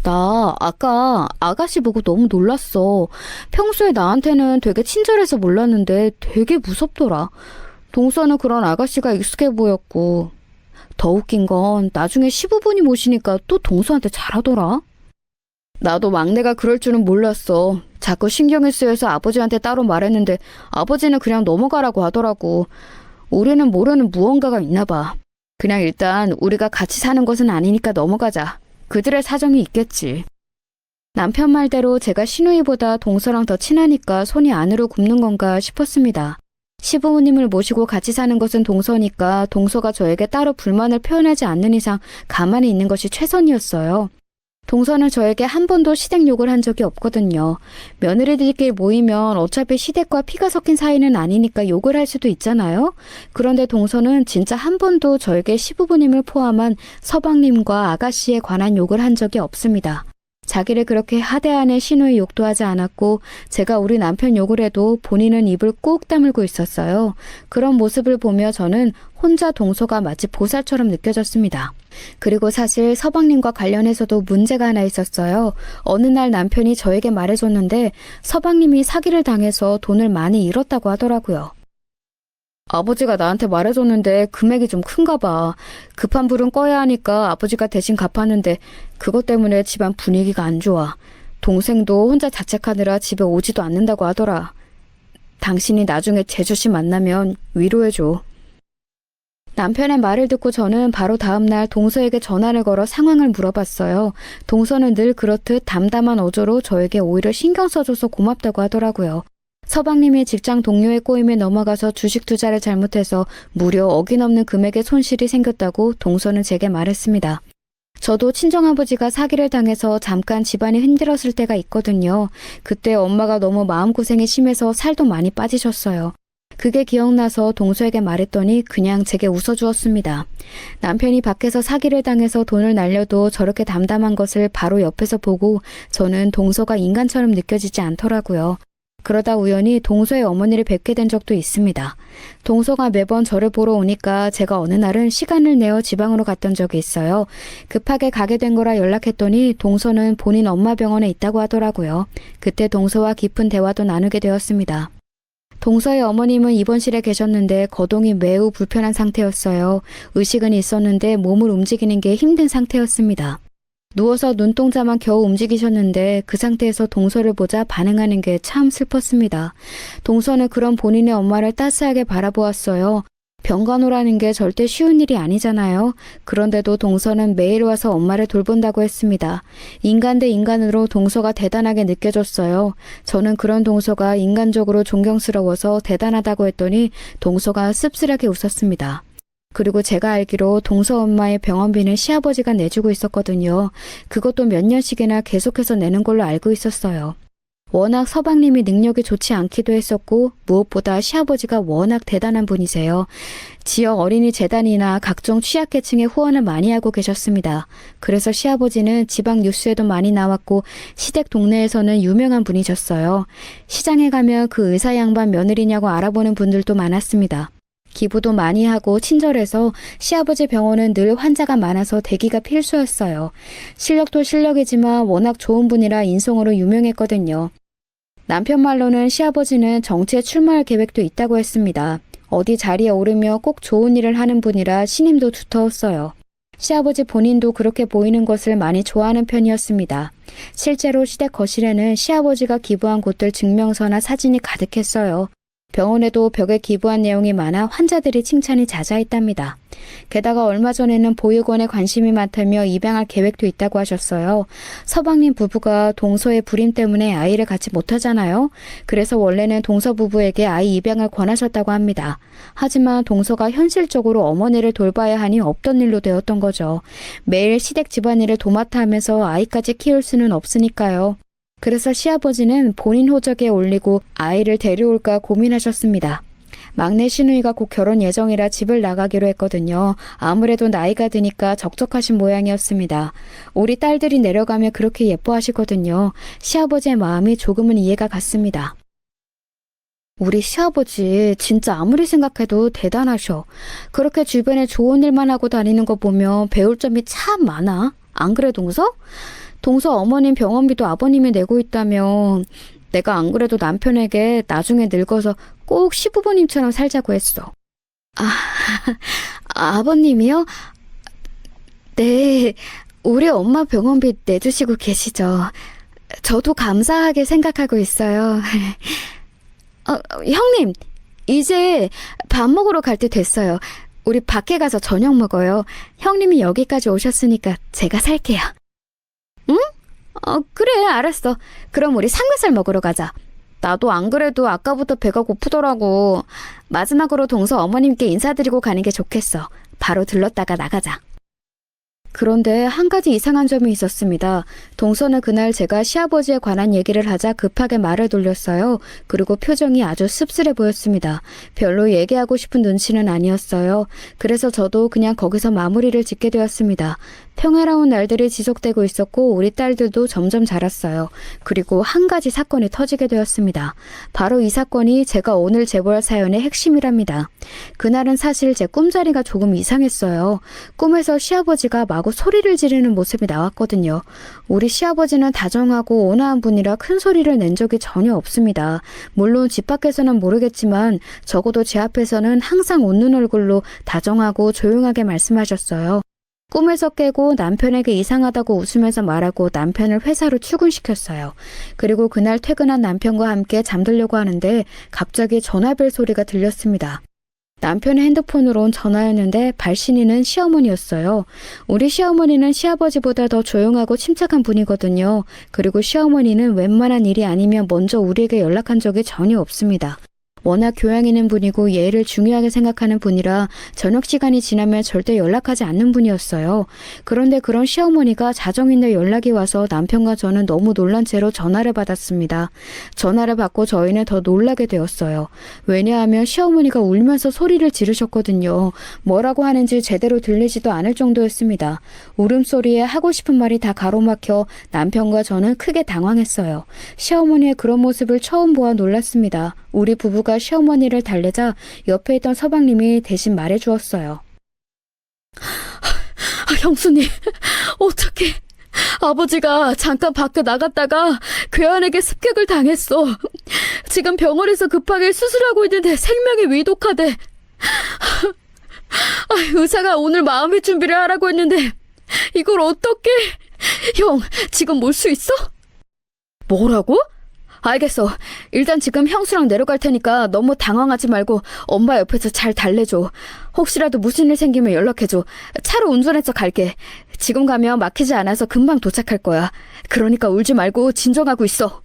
나 아까 아가씨 보고 너무 놀랐어. 평소에 나한테는 되게 친절해서 몰랐는데 되게 무섭더라. 동서는 그런 아가씨가 익숙해 보였고 더 웃긴 건 나중에 시부모님 오시니까 또 동서한테 잘하더라. 나도 막내가 그럴 줄은 몰랐어. 자꾸 신경이 쓰여서 아버지한테 따로 말했는데 아버지는 그냥 넘어가라고 하더라고. 우리는 모르는 무언가가 있나 봐. 그냥 일단 우리가 같이 사는 것은 아니니까 넘어가자. 그들의 사정이 있겠지. 남편 말대로 제가 시누이보다 동서랑 더 친하니까 손이 안으로 굽는 건가 싶었습니다. 시부모님을 모시고 같이 사는 것은 동서니까 동서가 저에게 따로 불만을 표현하지 않는 이상 가만히 있는 것이 최선이었어요. 동서는 저에게 한 번도 시댁 욕을 한 적이 없거든요. 며느리들끼리 모이면 어차피 시댁과 피가 섞인 사이는 아니니까 욕을 할 수도 있잖아요. 그런데 동서는 진짜 한 번도 저에게 시부모님을 포함한 서방님과 아가씨에 관한 욕을 한 적이 없습니다. 자기를 그렇게 하대하는 신우의 욕도 하지 않았고 제가 우리 남편 욕을 해도 본인은 입을 꾹 다물고 있었어요. 그런 모습을 보며 저는 혼자 동서가 마치 보살처럼 느껴졌습니다. 그리고 사실 서방님과 관련해서도 문제가 하나 있었어요. 어느 날 남편이 저에게 말해줬는데 서방님이 사기를 당해서 돈을 많이 잃었다고 하더라고요. 아버지가 나한테 말해줬는데 금액이 좀 큰가 봐. 급한 불은 꺼야 하니까 아버지가 대신 갚았는데 그것 때문에 집안 분위기가 안 좋아. 동생도 혼자 자책하느라 집에 오지도 않는다고 하더라. 당신이 나중에 재주씨 만나면 위로해줘. 남편의 말을 듣고 저는 바로 다음날 동서에게 전화를 걸어 상황을 물어봤어요. 동서는 늘 그렇듯 담담한 어조로 저에게 오히려 신경 써줘서 고맙다고 하더라고요. 서방님이 직장 동료의 꼬임에 넘어가서 주식 투자를 잘못해서 무려 어기넘는 금액의 손실이 생겼다고 동서는 제게 말했습니다. 저도 친정아버지가 사기를 당해서 잠깐 집안이 힘들었을 때가 있거든요. 그때 엄마가 너무 마음고생이 심해서 살도 많이 빠지셨어요. 그게 기억나서 동서에게 말했더니 그냥 제게 웃어주었습니다. 남편이 밖에서 사기를 당해서 돈을 날려도 저렇게 담담한 것을 바로 옆에서 보고 저는 동서가 인간처럼 느껴지지 않더라고요. 그러다 우연히 동서의 어머니를 뵙게 된 적도 있습니다. 동서가 매번 저를 보러 오니까 제가 어느 날은 시간을 내어 지방으로 갔던 적이 있어요. 급하게 가게 된 거라 연락했더니 동서는 본인 엄마 병원에 있다고 하더라고요. 그때 동서와 깊은 대화도 나누게 되었습니다. 동서의 어머님은 입원실에 계셨는데 거동이 매우 불편한 상태였어요. 의식은 있었는데 몸을 움직이는 게 힘든 상태였습니다. 누워서 눈동자만 겨우 움직이셨는데 그 상태에서 동서를 보자 반응하는 게 참 슬펐습니다. 동서는 그런 본인의 엄마를 따스하게 바라보았어요. 병간호라는 게 절대 쉬운 일이 아니잖아요. 그런데도 동서는 매일 와서 엄마를 돌본다고 했습니다. 인간 대 인간으로 동서가 대단하게 느껴졌어요. 저는 그런 동서가 인간적으로 존경스러워서 대단하다고 했더니 동서가 씁쓸하게 웃었습니다. 그리고 제가 알기로 동서 엄마의 병원비는 시아버지가 내주고 있었거든요. 그것도 몇 년씩이나 계속해서 내는 걸로 알고 있었어요. 워낙 서방님이 능력이 좋지 않기도 했었고 무엇보다 시아버지가 워낙 대단한 분이세요. 지역 어린이 재단이나 각종 취약계층에 후원을 많이 하고 계셨습니다. 그래서 시아버지는 지방 뉴스에도 많이 나왔고 시댁 동네에서는 유명한 분이셨어요. 시장에 가면 그 의사 양반 며느리냐고 알아보는 분들도 많았습니다. 기부도 많이 하고 친절해서 시아버지 병원은 늘 환자가 많아서 대기가 필수였어요. 실력도 실력이지만 워낙 좋은 분이라 인성으로 유명했거든요. 남편 말로는 시아버지는 정치에 출마할 계획도 있다고 했습니다. 어디 자리에 오르며 꼭 좋은 일을 하는 분이라 신임도 두터웠어요. 시아버지 본인도 그렇게 보이는 것을 많이 좋아하는 편이었습니다. 실제로 시댁 거실에는 시아버지가 기부한 곳들 증명서나 사진이 가득했어요. 병원에도 벽에 기부한 내용이 많아 환자들이 칭찬이 자자했답니다. 게다가 얼마 전에는 보육원에 관심이 많다며 입양할 계획도 있다고 하셨어요. 서방님 부부가 동서의 불임 때문에 아이를 갖지 못하잖아요. 그래서 원래는 동서 부부에게 아이 입양을 권하셨다고 합니다. 하지만 동서가 현실적으로 어머니를 돌봐야 하니 없던 일로 되었던 거죠. 매일 시댁 집안일을 도맡아 하면서 아이까지 키울 수는 없으니까요. 그래서 시아버지는 본인 호적에 올리고 아이를 데려올까 고민하셨습니다. 막내 시누이가 곧 결혼 예정이라 집을 나가기로 했거든요. 아무래도 나이가 드니까 적적하신 모양이었습니다. 우리 딸들이 내려가며 그렇게 예뻐하시거든요. 시아버지의 마음이 조금은 이해가 갔습니다. 우리 시아버지 진짜 아무리 생각해도 대단하셔. 그렇게 주변에 좋은 일만 하고 다니는 거 보면 배울 점이 참 많아. 안 그래 동서? 동서 어머님 병원비도 아버님이 내고 있다며 내가 안 그래도 남편에게 나중에 늙어서 꼭 시부모님처럼 살자고 했어. 아버님이요? 네, 우리 엄마 병원비 내주시고 계시죠. 저도 감사하게 생각하고 있어요. 형님, 이제 밥 먹으러 갈 때 됐어요. 우리 밖에 가서 저녁 먹어요. 형님이 여기까지 오셨으니까 제가 살게요. 응? 그래, 알았어. 그럼 우리 삼겹살 먹으러 가자. 나도 안 그래도 아까부터 배가 고프더라고. 마지막으로 동서 어머님께 인사드리고 가는 게 좋겠어. 바로 들렀다가 나가자. 그런데 한 가지 이상한 점이 있었습니다. 동서는 그날 제가 시아버지에 관한 얘기를 하자 급하게 말을 돌렸어요. 그리고 표정이 아주 씁쓸해 보였습니다. 별로 얘기하고 싶은 눈치는 아니었어요. 그래서 저도 그냥 거기서 마무리를 짓게 되었습니다. 평화로운 날들이 지속되고 있었고 우리 딸들도 점점 자랐어요. 그리고 한 가지 사건이 터지게 되었습니다. 바로 이 사건이 제가 오늘 제보할 사연의 핵심이랍니다. 그날은 사실 제 꿈자리가 조금 이상했어요. 꿈에서 시아버지가 마구 소리를 지르는 모습이 나왔거든요. 우리 시아버지는 다정하고 온화한 분이라 큰 소리를 낸 적이 전혀 없습니다. 물론 집 밖에서는 모르겠지만 적어도 제 앞에서는 항상 웃는 얼굴로 다정하고 조용하게 말씀하셨어요. 꿈에서 깨고 남편에게 이상하다고 웃으면서 말하고 남편을 회사로 출근시켰어요. 그리고 그날 퇴근한 남편과 함께 잠들려고 하는데 갑자기 전화벨 소리가 들렸습니다. 남편의 핸드폰으로 온 전화였는데 발신인은 시어머니였어요. 우리 시어머니는 시아버지보다 더 조용하고 침착한 분이거든요. 그리고 시어머니는 웬만한 일이 아니면 먼저 우리에게 연락한 적이 전혀 없습니다. 워낙 교양 있는 분이고 예의를 중요하게 생각하는 분이라 저녁 시간이 지나면 절대 연락하지 않는 분이었어요. 그런데 그런 시어머니가 자정인데 연락이 와서 남편과 저는 너무 놀란 채로 전화를 받았습니다. 전화를 받고 저희는 더 놀라게 되었어요. 왜냐하면 시어머니가 울면서 소리를 지르셨거든요. 뭐라고 하는지 제대로 들리지도 않을 정도였습니다. 울음소리에 하고 싶은 말이 다 가로막혀 남편과 저는 크게 당황했어요. 시어머니의 그런 모습을 처음 보아 놀랐습니다. 우리 부부가 시어머니를 달래자 옆에 있던 서방님이 대신 말해주었어요. 형수님, 어떡해. 아버지가 잠깐 밖에 나갔다가 괴한에게 습격을 당했어. 지금 병원에서 급하게 수술하고 있는데 생명이 위독하대. 의사가 오늘 마음의 준비를 하라고 했는데 이걸 어떻게... 형, 지금 몰 수 있어? 뭐라고? 알겠어. 일단 지금 형수랑 내려갈 테니까 너무 당황하지 말고 엄마 옆에서 잘 달래줘. 혹시라도 무슨 일 생기면 연락해줘. 차로 운전해서 갈게. 지금 가면 막히지 않아서 금방 도착할 거야. 그러니까 울지 말고 진정하고 있어.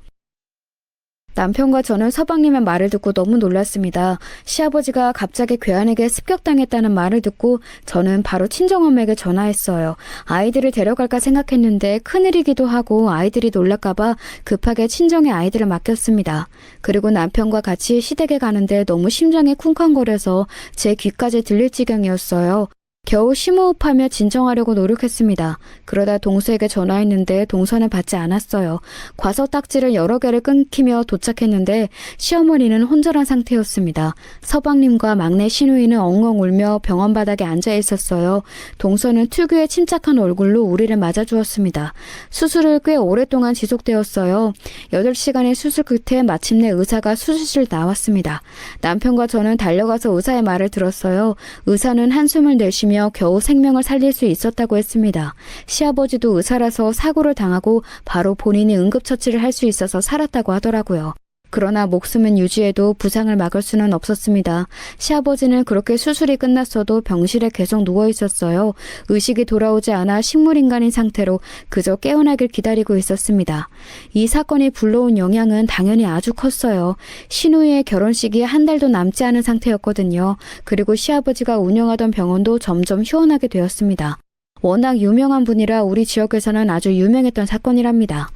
남편과 저는 서방님의 말을 듣고 너무 놀랐습니다. 시아버지가 갑자기 괴한에게 습격당했다는 말을 듣고 저는 바로 친정엄마에게 전화했어요. 아이들을 데려갈까 생각했는데 큰일이기도 하고 아이들이 놀랄까봐 급하게 친정에 아이들을 맡겼습니다. 그리고 남편과 같이 시댁에 가는데 너무 심장이 쿵쾅거려서 제 귀까지 들릴 지경이었어요. 겨우 심호흡하며 진정하려고 노력했습니다. 그러다 동서에게 전화했는데 동서는 받지 않았어요. 과서 딱지를 여러 개를 끊기며 도착했는데 시어머니는 혼절한 상태였습니다. 서방님과 막내 시누이는 엉엉 울며 병원 바닥에 앉아 있었어요. 동서는 특유의 침착한 얼굴로 우리를 맞아주었습니다. 수술을 꽤 오랫동안 지속되었어요. 8시간의 수술 끝에 마침내 의사가 수술실 나왔습니다. 남편과 저는 달려가서 의사의 말을 들었어요. 의사는 한숨을 내쉬며 겨우 생명을 살릴 수 있었다고 했습니다. 시아버지도 의사라서 사고를 당하고 바로 본인이 응급처치를 할 수 있어서 살았다고 하더라고요. 그러나 목숨은 유지해도 부상을 막을 수는 없었습니다. 시아버지는 그렇게 수술이 끝났어도 병실에 계속 누워 있었어요. 의식이 돌아오지 않아 식물인간인 상태로 그저 깨어나길 기다리고 있었습니다. 이 사건이 불러온 영향은 당연히 아주 컸어요. 시누이의 결혼식이 한 달도 남지 않은 상태였거든요. 그리고 시아버지가 운영하던 병원도 점점 휴원하게 되었습니다. 워낙 유명한 분이라 우리 지역에서는 아주 유명했던 사건이랍니다.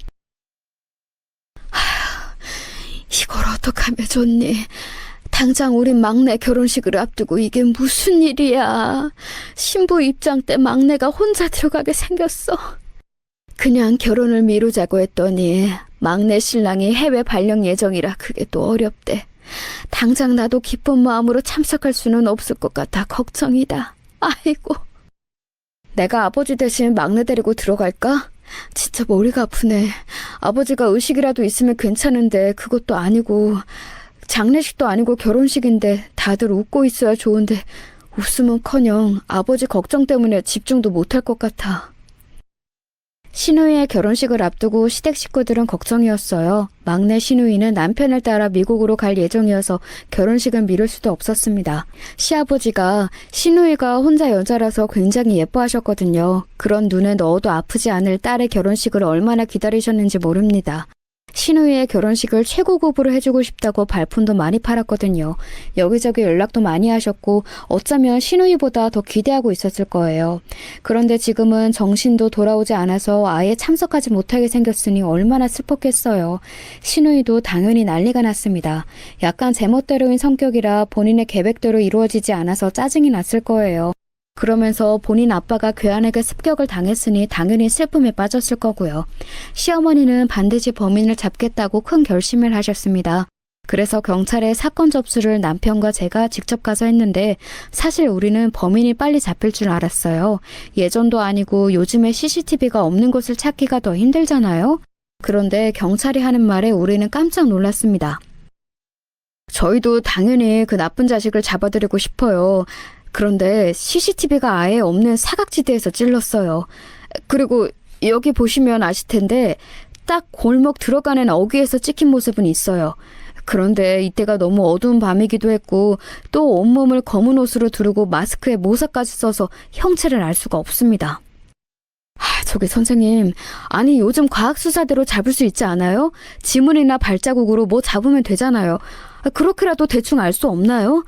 이걸 어떡하면 좋니? 당장 우리 막내 결혼식을 앞두고 이게 무슨 일이야. 신부 입장 때 막내가 혼자 들어가게 생겼어. 그냥 결혼을 미루자고 했더니 막내 신랑이 해외 발령 예정이라 그게 또 어렵대. 당장 나도 기쁜 마음으로 참석할 수는 없을 것 같아 걱정이다. 아이고. 내가 아버지 대신 막내 데리고 들어갈까? 진짜 머리가 아프네. 아버지가 의식이라도 있으면 괜찮은데 그것도 아니고 장례식도 아니고 결혼식인데 다들 웃고 있어야 좋은데 웃음은커녕 아버지 걱정 때문에 집중도 못할 것 같아. 시누이의 결혼식을 앞두고 시댁 식구들은 걱정이었어요. 막내 시누이는 남편을 따라 미국으로 갈 예정이어서 결혼식을 미룰 수도 없었습니다. 시아버지가 시누이가 혼자 여자라서 굉장히 예뻐하셨거든요. 그런 눈에 넣어도 아프지 않을 딸의 결혼식을 얼마나 기다리셨는지 모릅니다. 신우이의 결혼식을 최고급으로 해주고 싶다고 발품도 많이 팔았거든요. 여기저기 연락도 많이 하셨고 어쩌면 신우이보다 더 기대하고 있었을 거예요. 그런데 지금은 정신도 돌아오지 않아서 아예 참석하지 못하게 생겼으니 얼마나 슬펐겠어요. 신우이도 당연히 난리가 났습니다. 약간 제멋대로인 성격이라 본인의 계획대로 이루어지지 않아서 짜증이 났을 거예요. 그러면서 본인 아빠가 괴한에게 습격을 당했으니 당연히 슬픔에 빠졌을 거고요. 시어머니는 반드시 범인을 잡겠다고 큰 결심을 하셨습니다. 그래서 경찰에 사건 접수를 남편과 제가 직접 가서 했는데 사실 우리는 범인이 빨리 잡힐 줄 알았어요. 예전도 아니고 요즘에 CCTV가 없는 곳을 찾기가 더 힘들잖아요. 그런데 경찰이 하는 말에 우리는 깜짝 놀랐습니다. 저희도 당연히 그 나쁜 자식을 잡아드리고 싶어요. 그런데 CCTV가 아예 없는 사각지대에서 찔렀어요. 그리고 여기 보시면 아실 텐데 딱 골목 들어가는 어귀에서 찍힌 모습은 있어요. 그런데 이때가 너무 어두운 밤이기도 했고 또 온몸을 검은 옷으로 두르고 마스크에 모자까지 써서 형체를 알 수가 없습니다. 저기 선생님, 아니 요즘 과학수사대로 잡을 수 있지 않아요? 지문이나 발자국으로 뭐 잡으면 되잖아요. 그렇게라도 대충 알 수 없나요?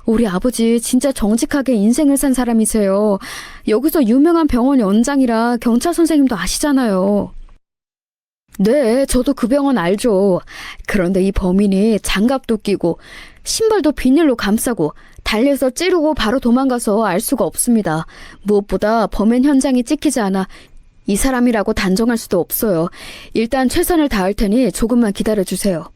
우리 아버지 진짜 정직하게 인생을 산 사람이세요. 여기서 유명한 병원 원장이라 경찰 선생님도 아시잖아요. 네, 저도 그 병원 알죠. 그런데 이 범인이 장갑도 끼고 신발도 비닐로 감싸고 달려서 찌르고 바로 도망가서 알 수가 없습니다. 무엇보다 범행 현장이 찍히지 않아 이 사람이라고 단정할 수도 없어요. 일단 최선을 다할 테니 조금만 기다려주세요.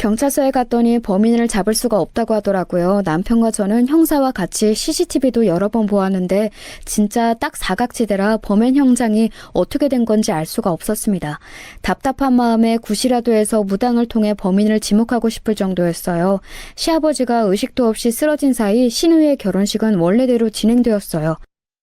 경찰서에 갔더니 범인을 잡을 수가 없다고 하더라고요. 남편과 저는 형사와 같이 CCTV도 여러 번 보았는데 진짜 딱 사각지대라 범행 현장이 어떻게 된 건지 알 수가 없었습니다. 답답한 마음에 굿이라도 해서 무당을 통해 범인을 지목하고 싶을 정도였어요. 시아버지가 의식도 없이 쓰러진 사이 신우의 결혼식은 원래대로 진행되었어요.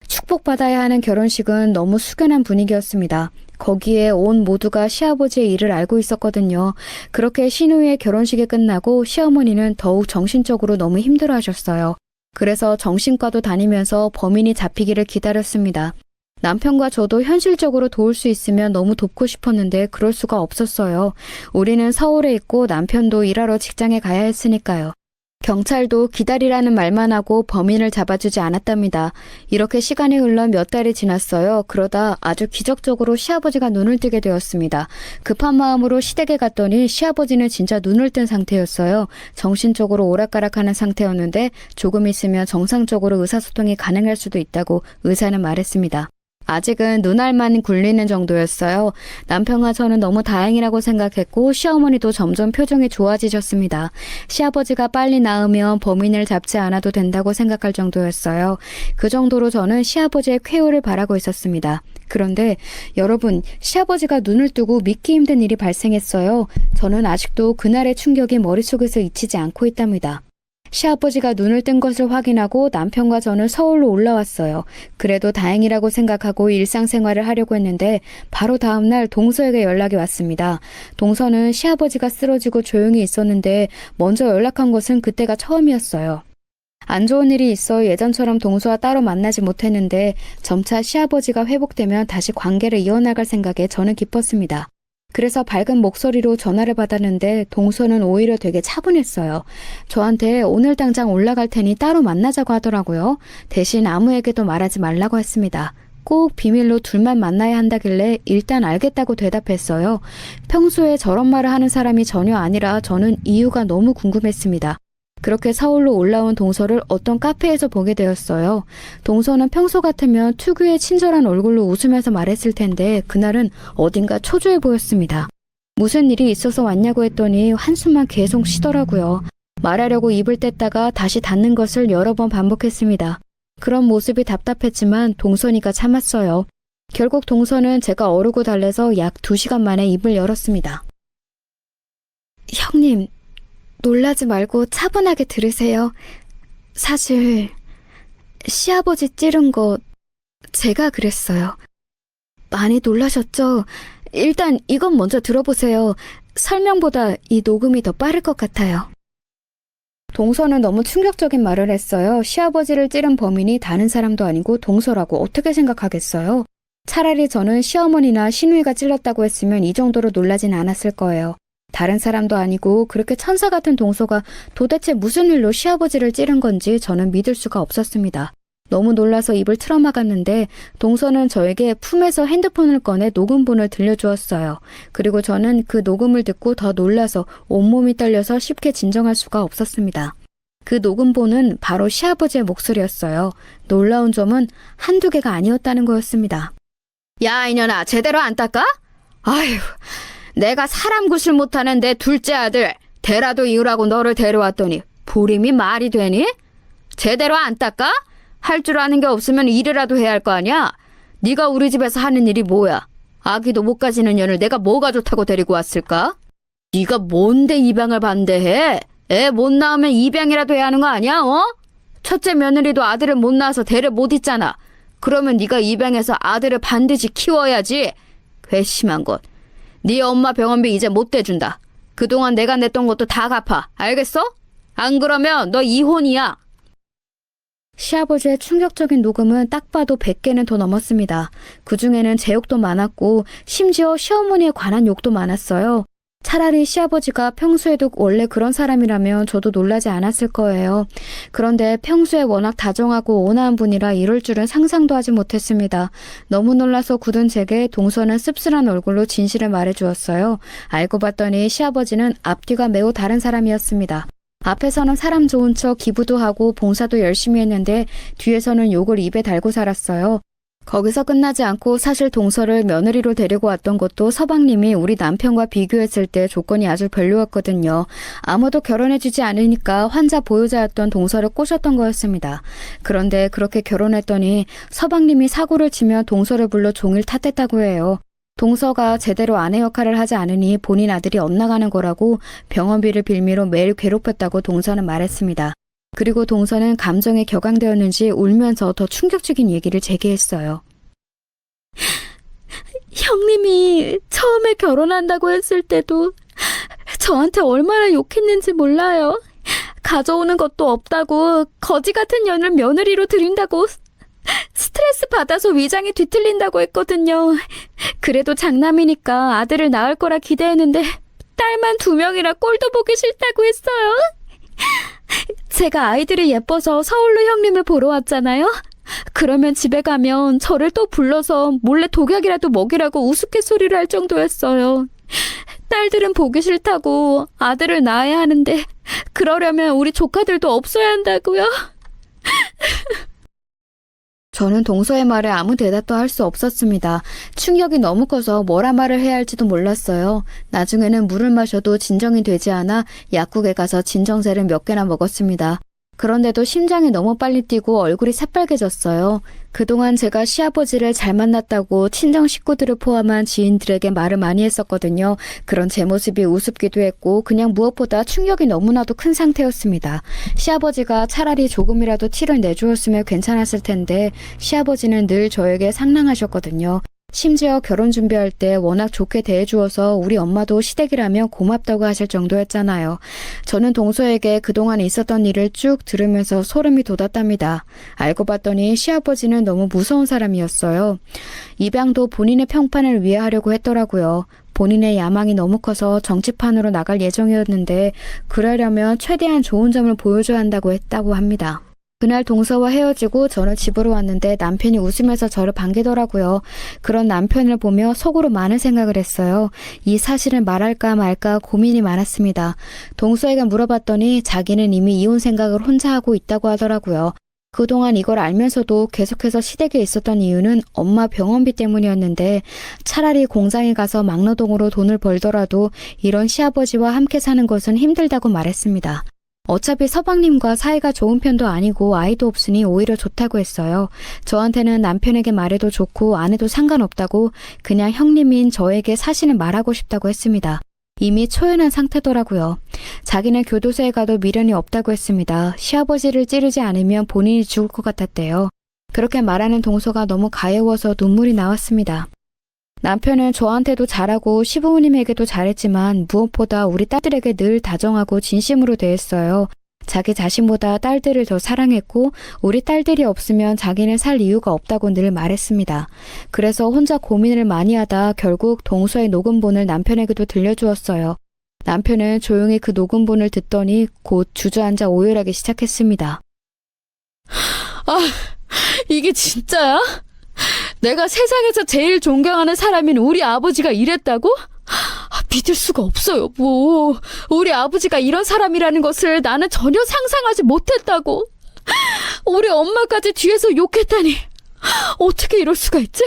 축복받아야 하는 결혼식은 너무 숙연한 분위기였습니다. 거기에 온 모두가 시아버지의 일을 알고 있었거든요. 그렇게 신우의 결혼식이 끝나고 시어머니는 더욱 정신적으로 너무 힘들어하셨어요. 그래서 정신과도 다니면서 범인이 잡히기를 기다렸습니다. 남편과 저도 현실적으로 도울 수 있으면 너무 돕고 싶었는데 그럴 수가 없었어요. 우리는 서울에 있고 남편도 일하러 직장에 가야 했으니까요. 경찰도 기다리라는 말만 하고 범인을 잡아주지 않았답니다. 이렇게 시간이 흘러 몇 달이 지났어요. 그러다 아주 기적적으로 시아버지가 눈을 뜨게 되었습니다. 급한 마음으로 시댁에 갔더니 시아버지는 진짜 눈을 뜬 상태였어요. 정신적으로 오락가락하는 상태였는데 조금 있으면 정상적으로 의사소통이 가능할 수도 있다고 의사는 말했습니다. 아직은 눈알만 굴리는 정도였어요. 남편과 저는 너무 다행이라고 생각했고 시어머니도 점점 표정이 좋아지셨습니다. 시아버지가 빨리 나으면 범인을 잡지 않아도 된다고 생각할 정도였어요. 그 정도로 저는 시아버지의 쾌유를 바라고 있었습니다. 그런데 여러분, 시아버지가 눈을 뜨고 믿기 힘든 일이 발생했어요. 저는 아직도 그날의 충격이 머릿속에서 잊히지 않고 있답니다. 시아버지가 눈을 뜬 것을 확인하고 남편과 저는 서울로 올라왔어요. 그래도 다행이라고 생각하고 일상생활을 하려고 했는데 바로 다음날 동서에게 연락이 왔습니다. 동서는 시아버지가 쓰러지고 조용히 있었는데 먼저 연락한 것은 그때가 처음이었어요. 안 좋은 일이 있어 예전처럼 동서와 따로 만나지 못했는데 점차 시아버지가 회복되면 다시 관계를 이어나갈 생각에 저는 기뻤습니다. 그래서 밝은 목소리로 전화를 받았는데 동서는 오히려 되게 차분했어요. 저한테 오늘 당장 올라갈 테니 따로 만나자고 하더라고요. 대신 아무에게도 말하지 말라고 했습니다. 꼭 비밀로 둘만 만나야 한다길래 일단 알겠다고 대답했어요. 평소에 저런 말을 하는 사람이 전혀 아니라 저는 이유가 너무 궁금했습니다. 그렇게 서울로 올라온 동서를 어떤 카페에서 보게 되었어요. 동서는 평소 같으면 특유의 친절한 얼굴로 웃으면서 말했을 텐데 그날은 어딘가 초조해 보였습니다. 무슨 일이 있어서 왔냐고 했더니 한숨만 계속 쉬더라고요. 말하려고 입을 뗐다가 다시 닫는 것을 여러 번 반복했습니다. 그런 모습이 답답했지만 동선이가 참았어요. 결국 동서는 제가 어르고 달래서 약 2시간 만에 입을 열었습니다. 형님, 놀라지 말고 차분하게 들으세요. 사실 시아버지 찌른 거 제가 그랬어요. 많이 놀라셨죠? 일단 이건 먼저 들어보세요. 설명보다 이 녹음이 더 빠를 것 같아요. 동서는 너무 충격적인 말을 했어요. 시아버지를 찌른 범인이 다른 사람도 아니고 동서라고 어떻게 생각하겠어요? 차라리 저는 시어머니나 시누이가 찔렀다고 했으면 이 정도로 놀라진 않았을 거예요. 다른 사람도 아니고 그렇게 천사 같은 동서가 도대체 무슨 일로 시아버지를 찌른 건지 저는 믿을 수가 없었습니다. 너무 놀라서 입을 틀어막았는데 동서는 저에게 품에서 핸드폰을 꺼내 녹음본을 들려주었어요. 그리고 저는 그 녹음을 듣고 더 놀라서 온몸이 떨려서 쉽게 진정할 수가 없었습니다. 그 녹음본은 바로 시아버지의 목소리였어요. 놀라운 점은 한두 개가 아니었다는 거였습니다. 야, 이년아, 제대로 안 닦아? 아휴, 내가 사람 구실 못하는 내 둘째 아들 대라도 이으라고 너를 데려왔더니 보림이 말이 되니? 제대로 안 닦아? 할 줄 아는 게 없으면 일이라도 해야 할 거 아니야? 네가 우리 집에서 하는 일이 뭐야? 아기도 못 가지는 년을 내가 뭐가 좋다고 데리고 왔을까? 네가 뭔데 입양을 반대해? 애 못 낳으면 입양이라도 해야 하는 거 아니야? 어? 첫째 며느리도 아들을 못 낳아서 대를 못 잇잖아. 그러면 네가 입양해서 아들을 반드시 키워야지. 괘씸한 것. 네 엄마 병원비 이제 못 대준다. 그동안 내가 냈던 것도 다 갚아. 알겠어? 안 그러면 너 이혼이야. 시아버지의 충격적인 녹음은 딱 봐도 100개는 더 넘었습니다. 그중에는 제 욕도 많았고 심지어 시어머니에 관한 욕도 많았어요. 차라리 시아버지가 평소에도 원래 그런 사람이라면 저도 놀라지 않았을 거예요. 그런데 평소에 워낙 다정하고 온화한 분이라 이럴 줄은 상상도 하지 못했습니다. 너무 놀라서 굳은 제게 동서는 씁쓸한 얼굴로 진실을 말해주었어요. 알고 봤더니 시아버지는 앞뒤가 매우 다른 사람이었습니다. 앞에서는 사람 좋은 척 기부도 하고 봉사도 열심히 했는데 뒤에서는 욕을 입에 달고 살았어요. 거기서 끝나지 않고 사실 동서를 며느리로 데리고 왔던 것도 서방님이 우리 남편과 비교했을 때 조건이 아주 별로였거든요. 아무도 결혼해주지 않으니까 환자 보유자였던 동서를 꼬셨던 거였습니다. 그런데 그렇게 결혼했더니 서방님이 사고를 치며 동서를 불러 종일 탓했다고 해요. 동서가 제대로 아내 역할을 하지 않으니 본인 아들이 엇나가는 거라고 병원비를 빌미로 매일 괴롭혔다고 동서는 말했습니다. 그리고 동서는 감정에 격앙되었는지 울면서 더 충격적인 얘기를 제게 했어요. 형님이 처음에 결혼한다고 했을 때도 저한테 얼마나 욕했는지 몰라요. 가져오는 것도 없다고 거지 같은 년을 며느리로 들인다고 스트레스 받아서 위장이 뒤틀린다고 했거든요. 그래도 장남이니까 아들을 낳을 거라 기대했는데 딸만 2명이라 꼴도 보기 싫다고 했어요. 제가 아이들이 예뻐서 서울로 형님을 보러 왔잖아요. 그러면 집에 가면 저를 또 불러서 몰래 독약이라도 먹이라고 우스갯소리를 할 정도였어요. 딸들은 보기 싫다고 아들을 낳아야 하는데 그러려면 우리 조카들도 없어야 한다고요. 저는 동서의 말에 아무 대답도 할 수 없었습니다. 충격이 너무 커서 뭐라 말을 해야 할지도 몰랐어요. 나중에는 물을 마셔도 진정이 되지 않아 약국에 가서 진정제를 몇 개나 먹었습니다. 그런데도 심장이 너무 빨리 뛰고 얼굴이 새빨개졌어요. 그동안 제가 시아버지를 잘 만났다고 친정 식구들을 포함한 지인들에게 말을 많이 했었거든요. 그런 제 모습이 우습기도 했고 그냥 무엇보다 충격이 너무나도 큰 상태였습니다. 시아버지가 차라리 조금이라도 티를 내주었으면 괜찮았을 텐데 시아버지는 늘 저에게 상냥하셨거든요. 심지어 결혼 준비할 때 워낙 좋게 대해주어서 우리 엄마도 시댁이라면 고맙다고 하실 정도였잖아요. 저는 동서에게 그동안 있었던 일을 쭉 들으면서 소름이 돋았답니다. 알고 봤더니 시아버지는 너무 무서운 사람이었어요. 입양도 본인의 평판을 위해 하려고 했더라고요. 본인의 야망이 너무 커서 정치판으로 나갈 예정이었는데 그러려면 최대한 좋은 점을 보여줘야 한다고 했다고 합니다. 그날 동서와 헤어지고 저는 집으로 왔는데 남편이 웃으면서 저를 반기더라고요. 그런 남편을 보며 속으로 많은 생각을 했어요. 이 사실을 말할까 말까 고민이 많았습니다. 동서에게 물어봤더니 자기는 이미 이혼 생각을 혼자 하고 있다고 하더라고요. 그동안 이걸 알면서도 계속해서 시댁에 있었던 이유는 엄마 병원비 때문이었는데 차라리 공장에 가서 막노동으로 돈을 벌더라도 이런 시아버지와 함께 사는 것은 힘들다고 말했습니다. 어차피 서방님과 사이가 좋은 편도 아니고 아이도 없으니 오히려 좋다고 했어요. 저한테는 남편에게 말해도 좋고 안 해도 상관없다고 그냥 형님인 저에게 사실을 말하고 싶다고 했습니다. 이미 초연한 상태더라고요. 자기는 교도소에 가도 미련이 없다고 했습니다. 시아버지를 찌르지 않으면 본인이 죽을 것 같았대요. 그렇게 말하는 동서가 너무 가여워서 눈물이 나왔습니다. 남편은 저한테도 잘하고 시부모님에게도 잘했지만 무엇보다 우리 딸들에게 늘 다정하고 진심으로 대했어요. 자기 자신보다 딸들을 더 사랑했고 우리 딸들이 없으면 자기는 살 이유가 없다고 늘 말했습니다. 그래서 혼자 고민을 많이 하다 결국 동서의 녹음본을 남편에게도 들려주었어요. 남편은 조용히 그 녹음본을 듣더니 곧 주저앉아 오열하기 시작했습니다. 이게 진짜야? 내가 세상에서 제일 존경하는 사람인 우리 아버지가 이랬다고? 믿을 수가 없어요, 뭐. 우리 아버지가 이런 사람이라는 것을 나는 전혀 상상하지 못했다고. 우리 엄마까지 뒤에서 욕했다니. 어떻게 이럴 수가 있지?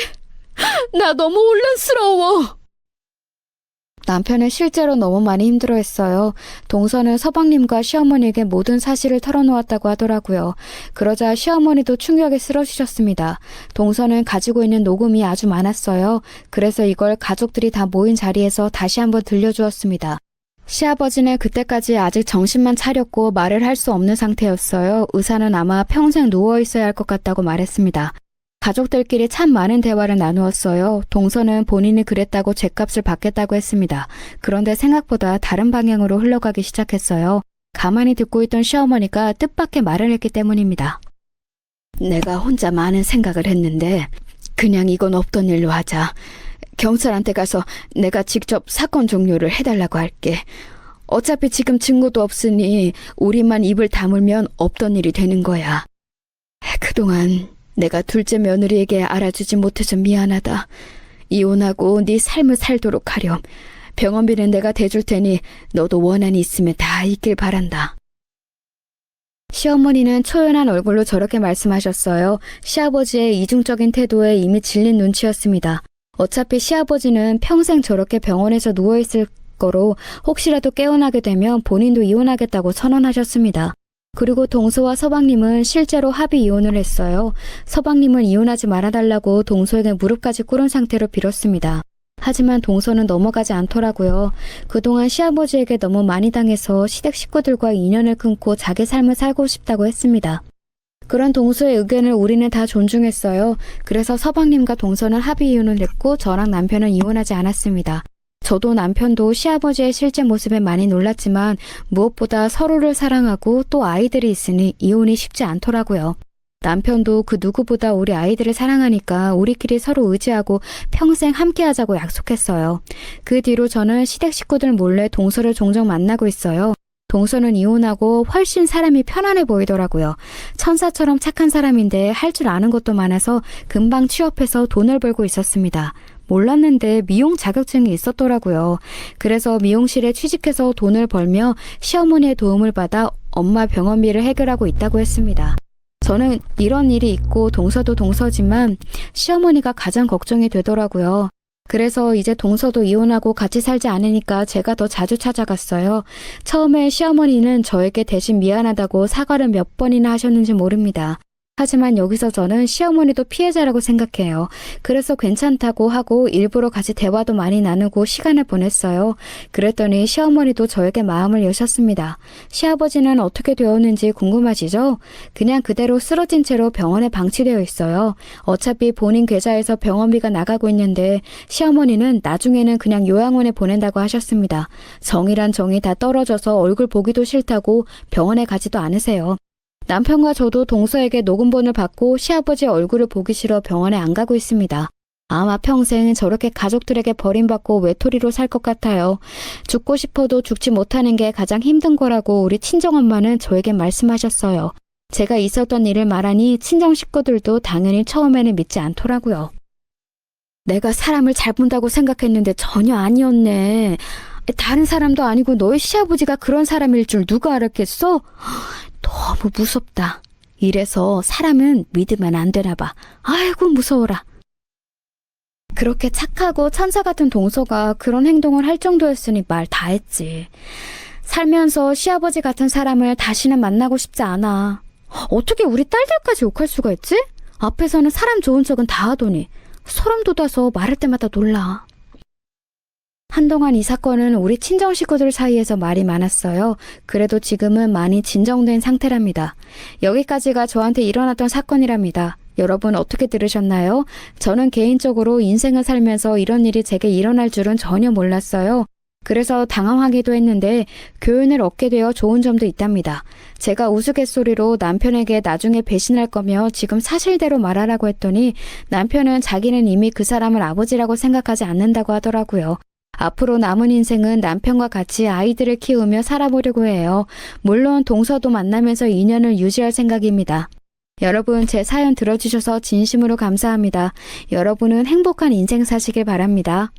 나 너무 혼란스러워. 남편은 실제로 너무 많이 힘들어했어요. 동서는 서방님과 시어머니에게 모든 사실을 털어놓았다고 하더라고요. 그러자 시어머니도 충격에 쓰러지셨습니다. 동서는 가지고 있는 녹음이 아주 많았어요. 그래서 이걸 가족들이 다 모인 자리에서 다시 한번 들려주었습니다. 시아버지는 그때까지 아직 정신만 차렸고 말을 할 수 없는 상태였어요. 의사는 아마 평생 누워있어야 할 것 같다고 말했습니다. 가족들끼리 참 많은 대화를 나누었어요. 동서는 본인이 그랬다고 죗값을 받겠다고 했습니다. 그런데 생각보다 다른 방향으로 흘러가기 시작했어요. 가만히 듣고 있던 시어머니가 뜻밖의 말을 했기 때문입니다. 내가 혼자 많은 생각을 했는데 그냥 이건 없던 일로 하자. 경찰한테 가서 내가 직접 사건 종료를 해달라고 할게. 어차피 지금 증거도 없으니 우리만 입을 다물면 없던 일이 되는 거야. 그동안 내가 둘째 며느리에게 알아주지 못해서 미안하다. 이혼하고 네 삶을 살도록 하렴. 병원비는 내가 대줄 테니 너도 원한이 있으면 다 있길 바란다. 시어머니는 초연한 얼굴로 저렇게 말씀하셨어요. 시아버지의 이중적인 태도에 이미 질린 눈치였습니다. 어차피 시아버지는 평생 저렇게 병원에서 누워있을 거로 혹시라도 깨어나게 되면 본인도 이혼하겠다고 선언하셨습니다. 그리고 동서와 서방님은 실제로 합의 이혼을 했어요. 서방님은 이혼하지 말아달라고 동서에게 무릎까지 꿇은 상태로 빌었습니다. 하지만 동서는 넘어가지 않더라고요. 그동안 시아버지에게 너무 많이 당해서 시댁 식구들과 인연을 끊고 자기 삶을 살고 싶다고 했습니다. 그런 동서의 의견을 우리는 다 존중했어요. 그래서 서방님과 동서는 합의 이혼을 했고 저랑 남편은 이혼하지 않았습니다. 저도 남편도 시아버지의 실제 모습에 많이 놀랐지만 무엇보다 서로를 사랑하고 또 아이들이 있으니 이혼이 쉽지 않더라고요. 남편도 그 누구보다 우리 아이들을 사랑하니까 우리끼리 서로 의지하고 평생 함께하자고 약속했어요. 그 뒤로 저는 시댁 식구들 몰래 동서를 종종 만나고 있어요. 동서는 이혼하고 훨씬 사람이 편안해 보이더라고요. 천사처럼 착한 사람인데 할 줄 아는 것도 많아서 금방 취업해서 돈을 벌고 있었습니다. 몰랐는데 미용 자격증이 있었더라고요. 그래서 미용실에 취직해서 돈을 벌며 시어머니의 도움을 받아 엄마 병원비를 해결하고 있다고 했습니다. 저는 이런 일이 있고 동서도 동서지만 시어머니가 가장 걱정이 되더라고요. 그래서 이제 동서도 이혼하고 같이 살지 않으니까 제가 더 자주 찾아갔어요. 처음에 시어머니는 저에게 대신 미안하다고 사과를 몇 번이나 하셨는지 모릅니다. 하지만 여기서 저는 시어머니도 피해자라고 생각해요. 그래서 괜찮다고 하고 일부러 같이 대화도 많이 나누고 시간을 보냈어요. 그랬더니 시어머니도 저에게 마음을 여셨습니다. 시아버지는 어떻게 되었는지 궁금하시죠? 그냥 그대로 쓰러진 채로 병원에 방치되어 있어요. 어차피 본인 계좌에서 병원비가 나가고 있는데 시어머니는 나중에는 그냥 요양원에 보낸다고 하셨습니다. 정이란 정이 다 떨어져서 얼굴 보기도 싫다고 병원에 가지도 않으세요. 남편과 저도 동서에게 녹음본을 받고 시아버지의 얼굴을 보기 싫어 병원에 안 가고 있습니다. 아마 평생 저렇게 가족들에게 버림받고 외톨이로 살 것 같아요. 죽고 싶어도 죽지 못하는 게 가장 힘든 거라고 우리 친정엄마는 저에게 말씀하셨어요. 제가 있었던 일을 말하니 친정 식구들도 당연히 처음에는 믿지 않더라고요. 내가 사람을 잘 본다고 생각했는데 전혀 아니었네. 다른 사람도 아니고 너희 시아버지가 그런 사람일 줄 누가 알았겠어? 너무 무섭다. 이래서 사람은 믿으면 안 되나 봐. 아이고 무서워라. 그렇게 착하고 천사 같은 동서가 그런 행동을 할 정도였으니 말 다 했지. 살면서 시아버지 같은 사람을 다시는 만나고 싶지 않아. 어떻게 우리 딸들까지 욕할 수가 있지? 앞에서는 사람 좋은 척은 다 하더니 소름 돋아서 말할 때마다 놀라. 한동안 이 사건은 우리 친정 식구들 사이에서 말이 많았어요. 그래도 지금은 많이 진정된 상태랍니다. 여기까지가 저한테 일어났던 사건이랍니다. 여러분 어떻게 들으셨나요? 저는 개인적으로 인생을 살면서 이런 일이 제게 일어날 줄은 전혀 몰랐어요. 그래서 당황하기도 했는데 교훈을 얻게 되어 좋은 점도 있답니다. 제가 우스갯소리로 남편에게 나중에 배신할 거며 지금 사실대로 말하라고 했더니 남편은 자기는 이미 그 사람을 아버지라고 생각하지 않는다고 하더라고요. 앞으로 남은 인생은 남편과 같이 아이들을 키우며 살아보려고 해요. 물론 동서도 만나면서 인연을 유지할 생각입니다. 여러분, 제 사연 들어주셔서 진심으로 감사합니다. 여러분은 행복한 인생 사시길 바랍니다.